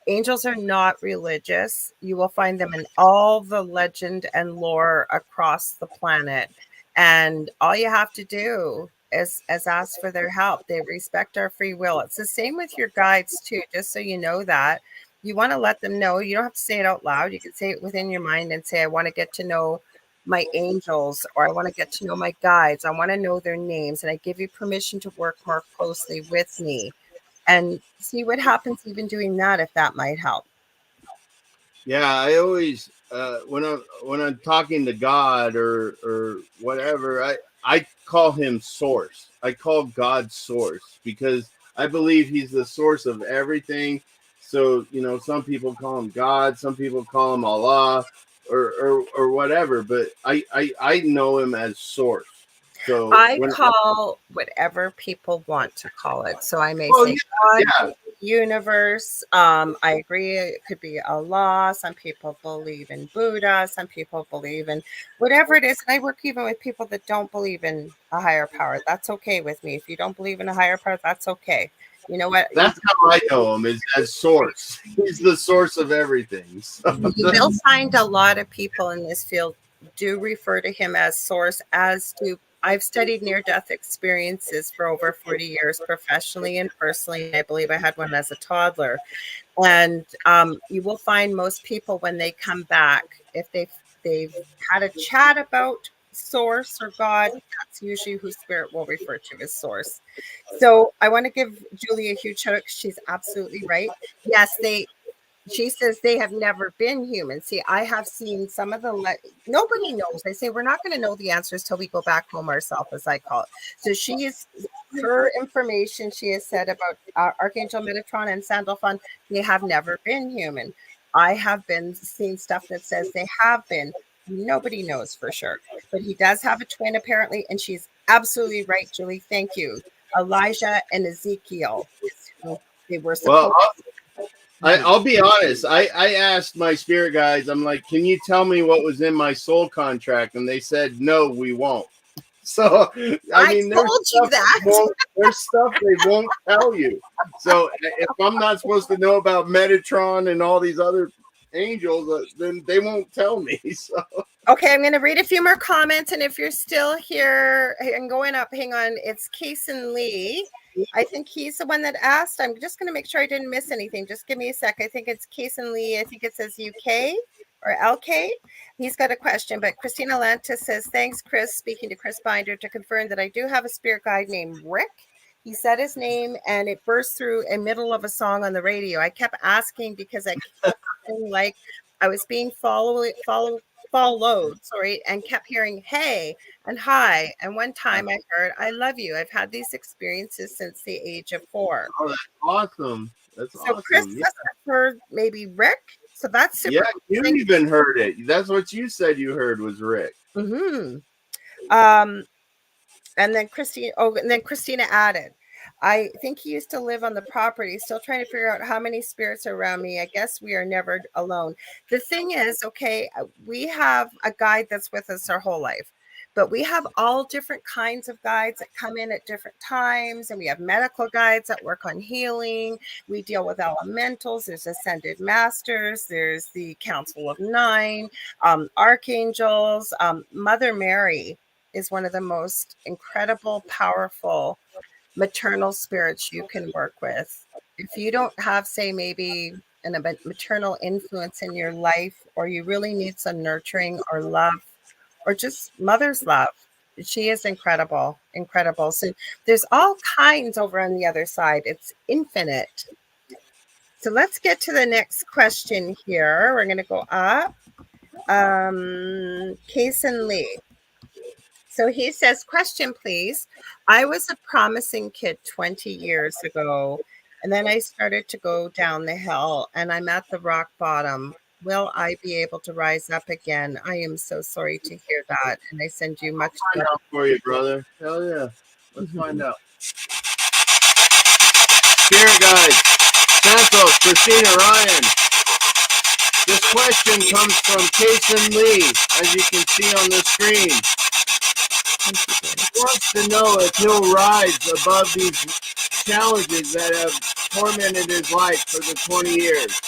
angels are not religious. You will find them in all the legend and lore across the planet. And all you have to do is ask for their help. They respect our free will. It's the same with your guides too, just so you know that. You want to let them know. You don't have to say it out loud. You can say it within your mind and say, I want to get to know my angels, or I want to get to know my guides. I want to know their names, and I give you permission to work more closely with me and see what happens even doing that, if that might help. Yeah, I always when I'm talking to God or whatever, I call him source. I call God source because I believe he's the source of everything. So, some people call him God, some people call him Allah or whatever, but I know him as source. So I call whatever people want to call it. So I may say God, yeah. universe. I agree. It could be Allah. Some people believe in Buddha. Some people believe in whatever it is. And I work even with people that don't believe in a higher power. That's okay with me. If you don't believe in a higher power, that's okay. You know what? That's how I know him, is as source. He's the source of everything. So. You will find a lot of people in this field do refer to him as source, as do I've studied near-death experiences for over 40 years professionally and personally. I believe I had one as a toddler. And you will find most people when they come back, if they've had a chat about source or God, that's usually who spirit will refer to as source. So I want to give Julie a huge shout out because she's absolutely right. Yes, she says they have never been human. See, I have seen some of nobody knows. I say we're not going to know the answers till we go back home ourselves, as I call it. So her information, she has said about Archangel Metatron and Sandalphon, they have never been human. I have been seeing stuff that says they have been. Nobody knows for sure. But he does have a twin, apparently, and she's absolutely right, Julie. Thank you. Elijah and Ezekiel. They were supposed I'll be honest. I asked my spirit guides, I'm like, can you tell me what was in my soul contract? And they said, no, we won't. So, I mean, there's stuff they won't tell you. So if I'm not supposed to know about Metatron and all these other angels, then they won't tell me. So Okay, I'm going to read a few more comments, and if you're still here and going up, hang on. It's Kason Lee. I think he's the one that asked. I'm just going to make sure I didn't miss anything. Just give me a sec. I think it's Kason Lee. I think it says UK or LK. He's got a question, but Christina Lantis says, thanks, Chris. Speaking to Chris Binder to confirm that I do have a spirit guide named Rick. He said his name, and it burst through in middle of a song on the radio. I kept asking because I kept feeling like I was being followed, and kept hearing hey and hi. And one time I heard, I love you. I've had these experiences since the age of 4. Oh, that's awesome. That's So Chris awesome. must have heard maybe Rick. So that's super. Yeah, you even heard it. That's what you said you heard was Rick. Mm-hmm. And then Christina added, I think he used to live on the property, still trying to figure out how many spirits are around me. I guess we are never alone. The thing is, okay, we have a guide that's with us our whole life, but we have all different kinds of guides that come in at different times. And we have medical guides that work on healing. We deal with elementals. There's ascended masters. There's the Council of Nine, archangels, Mother Mary is one of the most incredible, powerful maternal spirits you can work with. If you don't have, say, maybe a maternal influence in your life, or you really need some nurturing or love, or just mother's love, she is incredible, incredible. So there's all kinds over on the other side. It's infinite. So let's get to the next question here. We're going to go up. Kason Lee. So he says, question, please. I was a promising kid 20 years ago, and then I started to go down the hill, and I'm at the rock bottom. Will I be able to rise up again? I am so sorry to hear that, and I send you much love. Find out for you, brother. Hell yeah. Let's find out. Spirit guides, Santos, Christina, Ryan. This question comes from Kason Lee, as you can see on the screen. He wants to know if he'll rise above these challenges that have tormented his life for the 20 years.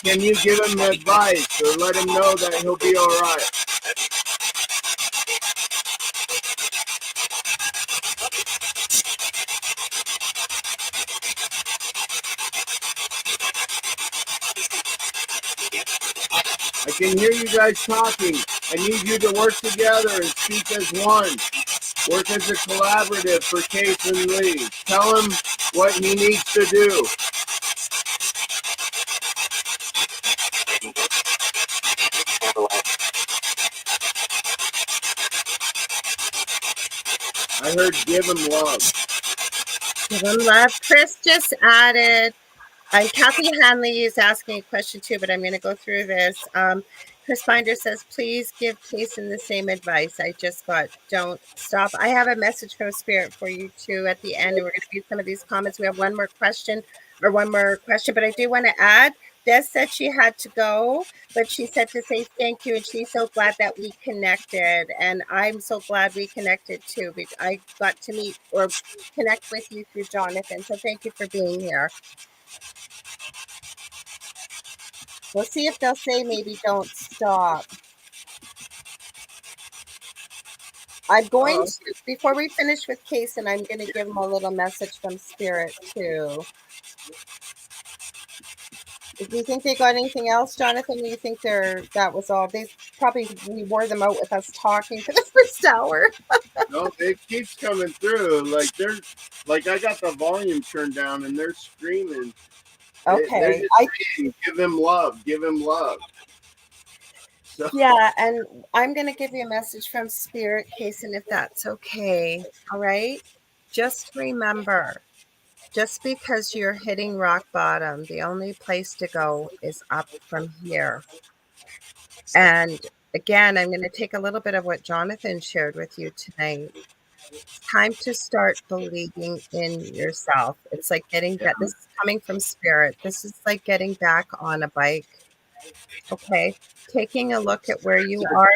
Can you give him advice or let him know that he'll be all right? I can hear you guys talking. I need you to work together and speak as one. Work as a collaborative for Kason Lee. Tell him what he needs to do. I heard give him love. Give him love. Chris just added, and Kathy Hanley is asking a question too, but I'm going to go through this. Chris Binder says, please give Kason the same advice I just got. Don't stop. I have a message from Spirit for you too at the end, and we're going to read some of these comments. We have one more question, but I do want to add, Des said she had to go, but she said to say thank you, and she's so glad that we connected, and I'm so glad we connected too. I got to meet or connect with you through Jonathan, so thank you for being here. We'll see if they'll say maybe don't stop. I'm going to, before we finish with Kason, I'm going to give them a little message from Spirit too. Do you think they got anything else, Jonathan? Do you think that was all? We wore them out with us talking for the first hour. No, it keeps coming through. Like I got the volume turned down and they're screaming. Okay. They're just saying, give him love, give him love. So. Yeah, and I'm going to give you a message from Spirit, Kason, if that's okay. All right? Just remember, just because you're hitting rock bottom, the only place to go is up from here. And again, I'm going to take a little bit of what Jonathan shared with you tonight. It's time to start believing in yourself. It's like getting back. This is coming from Spirit. This is like getting back on a bike. Okay. Taking a look at where you are.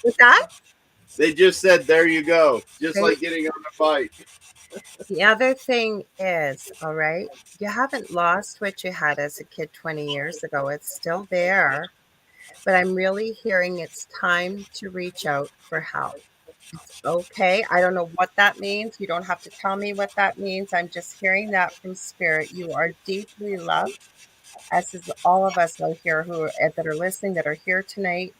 With that? They just said, there you go. Just like getting on a bike. The other thing is, all right, you haven't lost what you had as a kid 20 years ago. It's still there. but I'm really hearing it's time to reach out for help. It's okay. I don't know what that means. You don't have to tell me what that means. I'm just hearing that from spirit. You are deeply loved, as is all of us out here who that are listening, that are here tonight,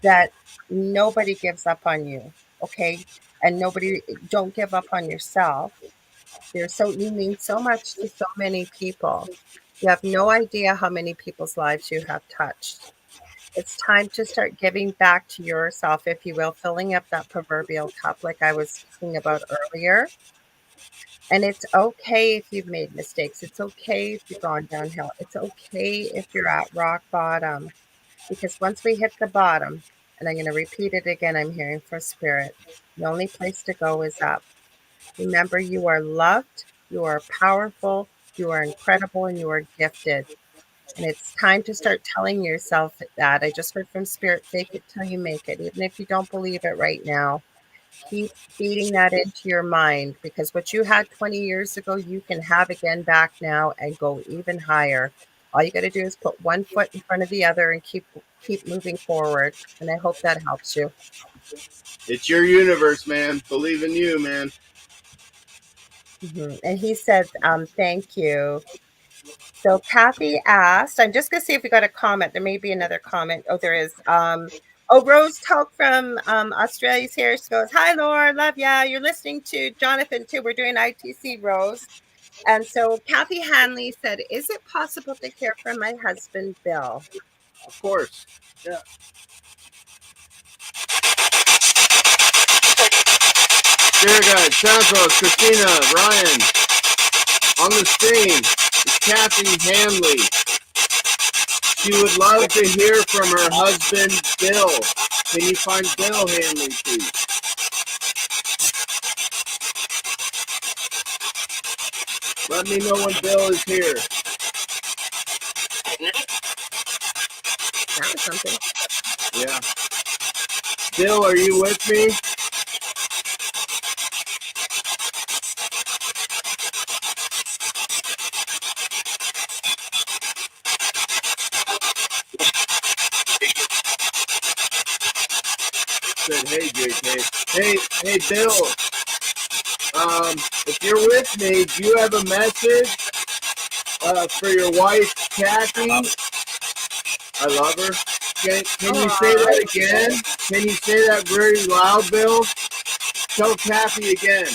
that nobody gives up on you. Okay. And nobody, don't give up on yourself. You mean so much to so many people. You have no idea how many people's lives you have touched. It's time to start giving back to yourself, if you will, filling up that proverbial cup like I was speaking about earlier. And it's okay if you've made mistakes. It's okay if you've gone downhill. It's okay if you're at rock bottom. Because once we hit the bottom, and I'm going to repeat it again, I'm hearing from spirit, the only place to go is up. Remember, you are loved, you are powerful, you are incredible, and you are gifted. And it's time to start telling yourself that. I just heard from spirit, fake it till you make it. Even if you don't believe it right now, keep feeding that into your mind, because what you had 20 years ago, you can have again back now and go even higher. All you got to do is put one foot in front of the other and keep moving forward. And I hope that helps you. It's your universe, man. Believe in you, man. And he said, thank you. So Kathy asked, I'm just going to see if we got a comment. There may be another comment. Oh, there is. Rose Talk from Australia's here. She goes, hi, Laura. Love ya. You're listening to Jonathan, too. We're doing ITC, Rose. And so Kathy Hanley said, is it possible to hear from my husband, Bill? Of course. Yeah. Dear God, Santos, Christina, Ryan, on the screen is Kathy Hanley. She would love to hear from her husband, Bill. Can you find Bill Hanley, please? Let me know when Bill is here. That was something. Yeah. Bill, are you with me? Said, hey, JK. Hey, Bill. If you're with me, do you have a message for your wife, Kathy? I love her. Can you say that again? Can you say that very loud, Bill? Tell Kathy again.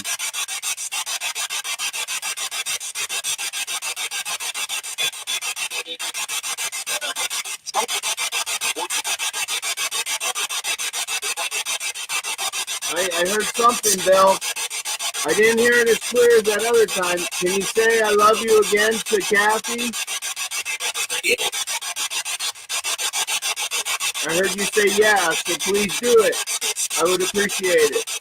I heard something, Bill. I didn't hear it as clear as that other time. Can you say I love you again to Kathy? I heard you say yeah, so please do it. I would appreciate it.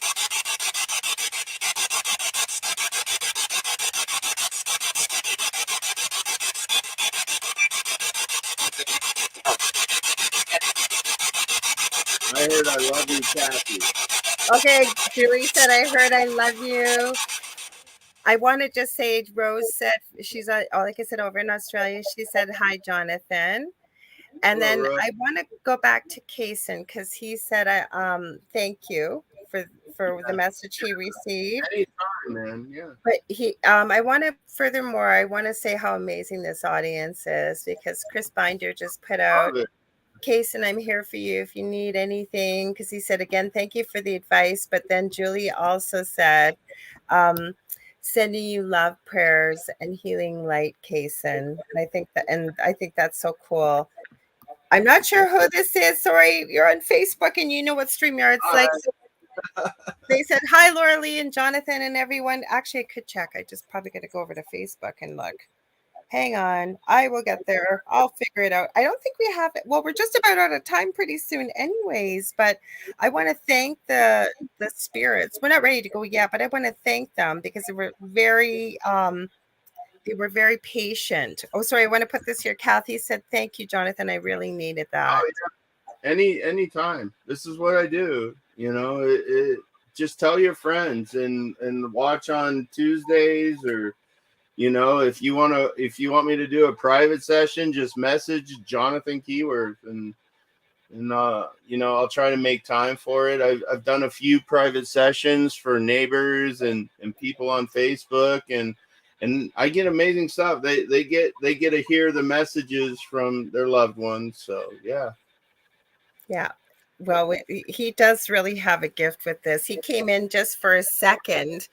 I heard I love you, Kathy. Okay, Julie said, I heard I love you. I want to just say, Rose said, she's, like I said, over in Australia. She said, hi, Jonathan. And Hello, then Rose. I want to go back to Kaysen, because he said, thank you for the message he received. Anytime, man. Yeah. But I want to say how amazing this audience is, because Chris Binder just put out, Kaysen, I'm here for you if you need anything, because he said, again, thank you for the advice. But then Julie also said, sending you love, prayers, and healing light, Kaysen. And I think that's so cool. I'm not sure who this is. Sorry, you're on Facebook and you know what StreamYard's like. They said, hi, Lorilei and Jonathan and everyone. Actually, I could check. I just probably got to go over to Facebook and look. Hang on. I will get there. I'll figure it out. I don't think we have it. Well, we're just about out of time pretty soon anyways, but I want to thank the spirits. We're not ready to go yet, but I want to thank them because they were very patient. Oh, sorry. I want to put this here. Kathy said, thank you, Jonathan. I really needed that. Oh, yeah. Anytime. This is what I do. You know, just tell your friends and watch on Tuesdays, or you know, if you want me to do a private session, just message Jonathan Keyworth, and and I'll try to make time for it. I've done a few private sessions for neighbors and people on Facebook, and I get amazing stuff. They get to hear the messages from their loved ones. So yeah. Well, he does really have a gift with this. He came in just for a second,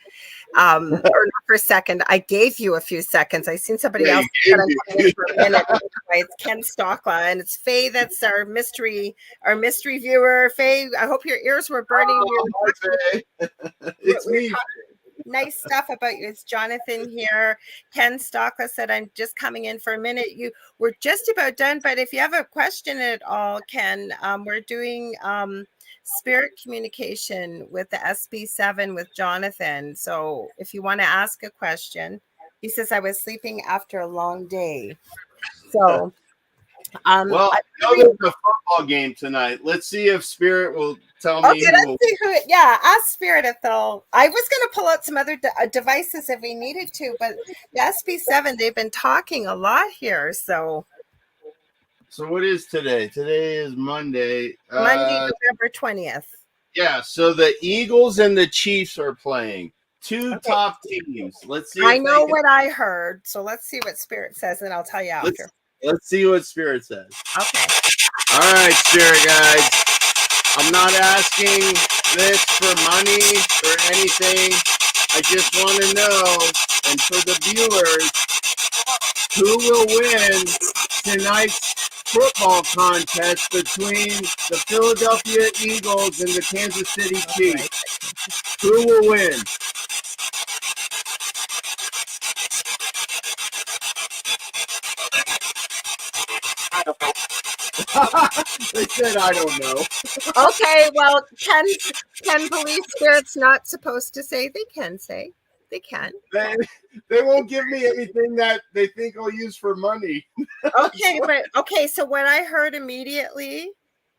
or not for a second. I gave you a few seconds. I seen somebody else that I'm coming in for a minute. It's Ken Stockla, and it's Faye. That's our mystery viewer. Faye, I hope your ears were burning. It's me. Nice stuff about you. It's Jonathan here. Ken Stockla said, I'm just coming in for a minute. We're just about done, but if you have a question at all, Ken, we're doing spirit communication with the SB7 with Jonathan. So if you want to ask a question, he says, I was sleeping after a long day. So well, I know there's a football game tonight. Let's see if Spirit will tell me. Okay, let's see who. Yeah, ask Spirit if they'll. I was going to pull out some other devices if we needed to, but the SB7, they've been talking a lot here. So what is today? Today is Monday. November 20th. Yeah, so the Eagles and the Chiefs are playing. Two top teams. Let's see. I know what I heard, so let's see what Spirit says, and I'll tell you after. Let's see what Spirit says. Okay. All right, Spirit guys. I'm not asking this for money or anything. I just want to know, and for the viewers, who will win tonight's football contest between the Philadelphia Eagles and the Kansas City Chiefs? Who will win? They said I don't know. Okay, well, Ken believe Spirit's not supposed to say. They can say. They can. They won't give me anything that they think I'll use for money. Okay, so what I heard immediately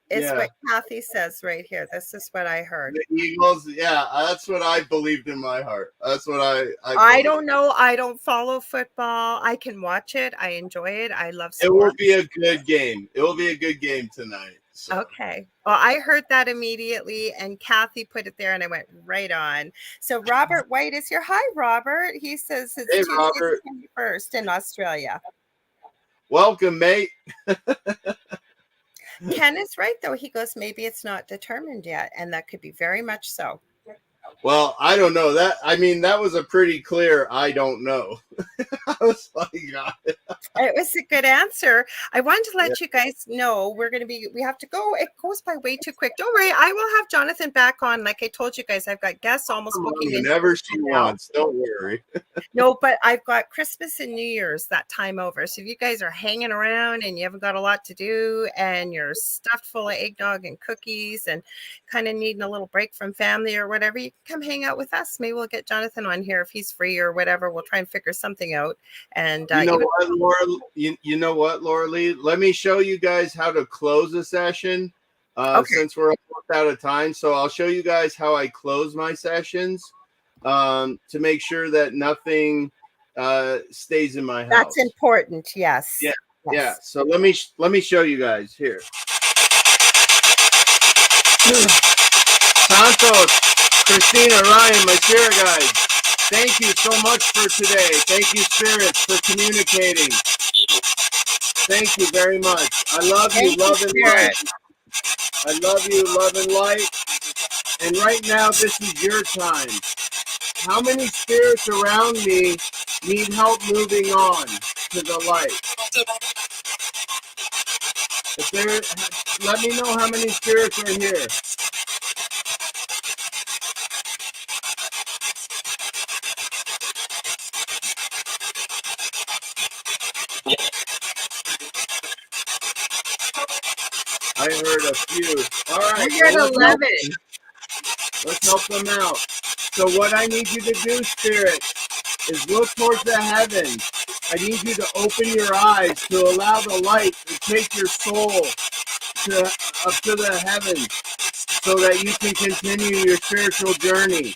is what Kathy says right here. This is what I heard. The Eagles, that's what I believed in my heart. That's what I don't know. I don't follow football. I can watch it. I enjoy it. I love sports. It will be a good game. It will be a good game tonight. So. Okay. Well, I heard that immediately, and Kathy put it there, and I went right on. So Robert White is here. Hi, Robert. He says it's Tuesday the 21st in Australia. Welcome, mate. Ken is right, though. He goes, maybe it's not determined yet, and that could be very much so. Well, I don't know that. I mean, that was a pretty clear I don't know. I was like, it was a good answer. I wanted to let you guys know we have to go. It goes by way too quick. Don't worry. I will have Jonathan back on. Like I told you guys, I've got guests almost booking in. Whenever she wants. Don't worry. No, but I've got Christmas and New Year's that time over. So if you guys are hanging around and you haven't got a lot to do and you're stuffed full of eggnog and cookies and kind of needing a little break from family or whatever, you can come hang out with us. Maybe we'll get Jonathan on here if he's free or whatever. We'll try and figure something out. And you know what, Laura Lee? Let me show you guys how to close a session since we're almost out of time. So I'll show you guys how I close my sessions to make sure that nothing stays in my house. That's important. Yes. Yeah. So let me show you guys here. Santos, Christina, Ryan, my spirit guides. Thank you so much for today. Thank you, spirits, for communicating. Thank you very much. I love you, love and light. I love you, love and light. And right now, this is your time. How many spirits around me need help moving on to the light? Let me know how many spirits are here. I heard a few. All right. I heard 11. Let's help them out. So what I need you to do, Spirit, is look towards the heavens. I need you to open your eyes to allow the light to take your soul up to the heavens so that you can continue your spiritual journey.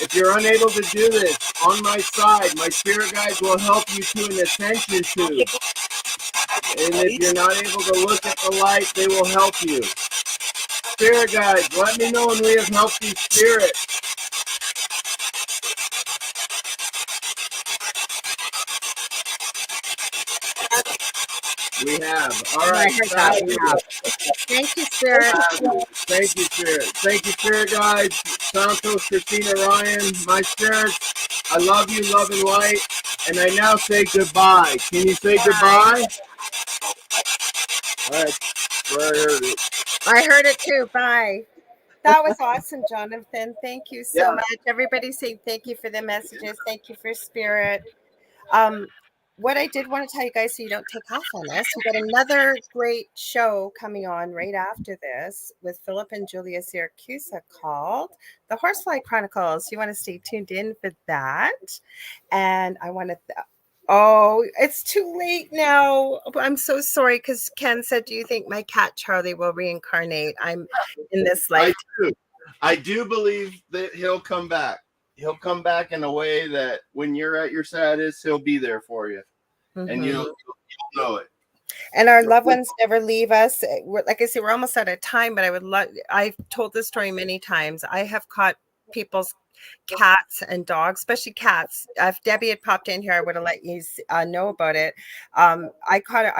If you're unable to do this, on my side, my spirit guides will help you to an ascension tube. And if you're not able to look at the light, they will help you. Spirit guides, let me know when we have helped you, spirit. We have. All right. Thank you, Spirit. Thank you, Spirit. Thank you, Spirit guides. Santos, Christina, Ryan, my spirits. I love you, love and light. And I now say goodbye. Can you say goodbye? All right. I heard it. I heard it too. Bye. That was awesome, Jonathan. Thank you so much. Everybody saying thank you for the messages. Thank you for Spirit. What I did want to tell you guys, so you don't take off on us, we got another great show coming on right after this with Philip and Julia Siracusa called The Horsefly Chronicles. You want to stay tuned in for that. And I want to oh, it's too late now. I'm so sorry because Ken said, do you think my cat Charlie will reincarnate? I'm in this life. I do believe that he'll come back. He'll come back in a way that when you're at your saddest, he'll be there for you. And you'll know it. And our loved ones never leave us. Like I said, we're almost out of time, but I've told this story many times. I have caught people's cats and dogs, especially cats. If Debbie had popped in here, I would have let you know about it. I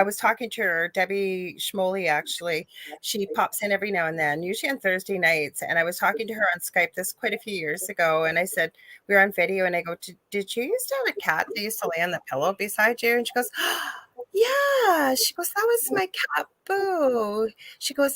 was talking to her, Debbie Schmoley, actually. She pops in every now and then, usually on Thursday nights. And I was talking to her on Skype this quite a few years ago. And I said, we were on video and I go, did you used to have a cat that used to lay on the pillow beside you? And she goes, yeah. She goes, that was my cat Boo. She goes,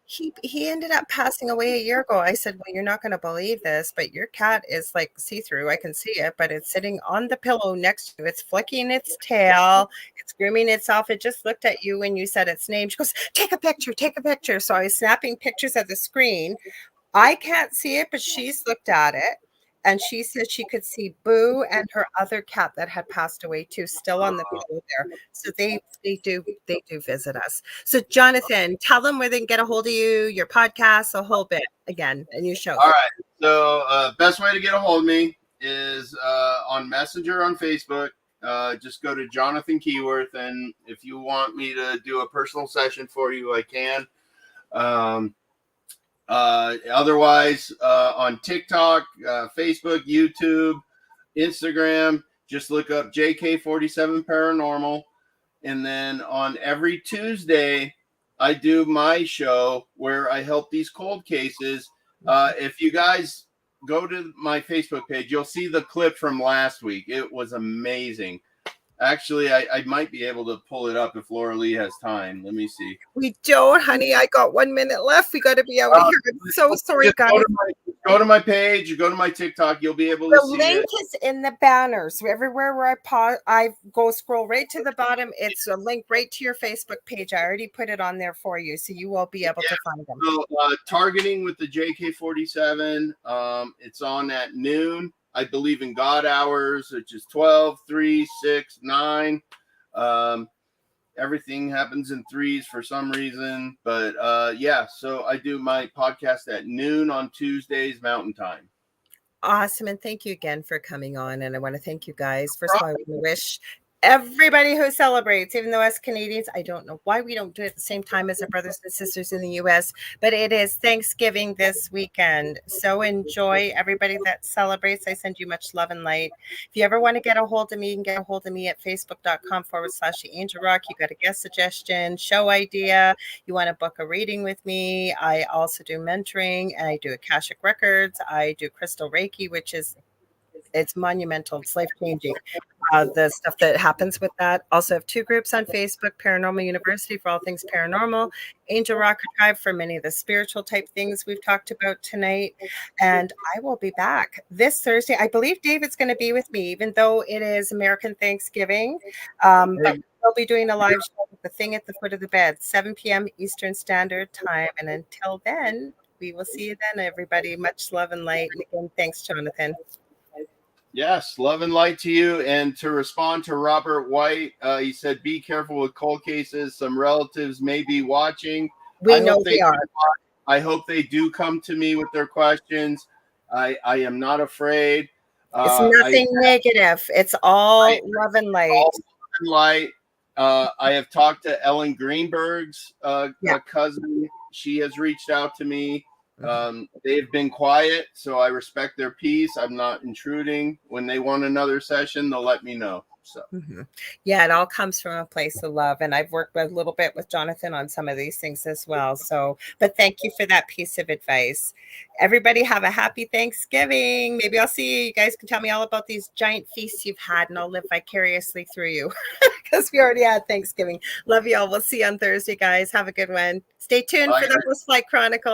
he ended up passing away a year ago. I said, well, you're not going to believe this, but your cat is like see-through. I can see it, but it's sitting on the pillow next to you. It's flicking its tail. It's grooming itself. It just looked at you when you said its name. She goes, take a picture, take a picture. So I was snapping pictures of the screen. I can't see it, but she's looked at it. And she said she could see Boo and her other cat that had passed away too, still on the pillow there. So they do visit us. So Jonathan, tell them where they can get a hold of you, your podcast, a whole bit again, and your show. All right. So best way to get a hold of me is on Messenger on Facebook. Just go to Jonathan Keyworth, and if you want me to do a personal session for you, I can. Otherwise, on TikTok, Facebook, YouTube, Instagram, just look up JK47 Paranormal. And then on every Tuesday, I do my show where I help these cold cases. If you guys go to my Facebook page, you'll see the clip from last week. It was amazing. Actually, I might be able to pull it up if Lorilei has time. Let me see. We don't, honey. I got 1 minute left. We got to be out of here. I'm so sorry, guys. Go to my page. Go to my TikTok. You'll be able to see it. The link is in the banners. Everywhere where I go scroll right to the bottom. It's a link right to your Facebook page. I already put it on there for you, so you will be able to find them. So, targeting with the JK47. It's on at noon. I believe in God hours, which is 12, 3, 6, 9. Everything happens in threes for some reason. But yeah, so I do my podcast at noon on Tuesdays, Mountain Time. Awesome. And thank you again for coming on. And I want to thank you guys. First of all, I want to wish everybody who celebrates, even though us Canadians, I don't know why we don't do it at the same time as our brothers and sisters in the US, but it is Thanksgiving this weekend. So enjoy everybody that celebrates. I send you much love and light. If you ever want to get a hold of me, you can get a hold of me at facebook.com/theangelrock. You got a guest suggestion, show idea, you want to book a reading with me. I also do mentoring. I do Akashic Records. I do Crystal Reiki, which is it's monumental. It's life-changing. The stuff that happens with that. Also have two groups on Facebook, Paranormal University for all things paranormal, Angel Rock Tribe for many of the spiritual type things we've talked about tonight. And I will be back this Thursday. I believe David's going to be with me, even though it is American Thanksgiving. But we'll be doing a live show with The Thing at the Foot of the Bed, 7 p.m. Eastern Standard Time. And until then, we will see you then, everybody. Much love and light. And again, thanks, Jonathan. Yes, love and light to you. And to respond to Robert White, he said, be careful with cold cases. Some relatives may be watching. We know they are. I hope they do come to me with their questions. I am not afraid. It's nothing negative. It's all love and light. All love and light. I have talked to Ellen Greenberg's Yeah. cousin. She has reached out to me. They've been quiet, so I respect their peace. I'm not intruding. When they want another session, they'll let me know. So yeah, it all comes from a place of love. And I've worked a little bit with Jonathan on some of these things as well. So, but thank you for that piece of advice. Everybody have a happy Thanksgiving. Maybe I'll see you. You guys can tell me all about these giant feasts you've had, and I'll live vicariously through you because we already had Thanksgiving. Love you all. We'll see you on Thursday, guys. Have a good one. Stay tuned Bye, for the Host Flight Chronicle.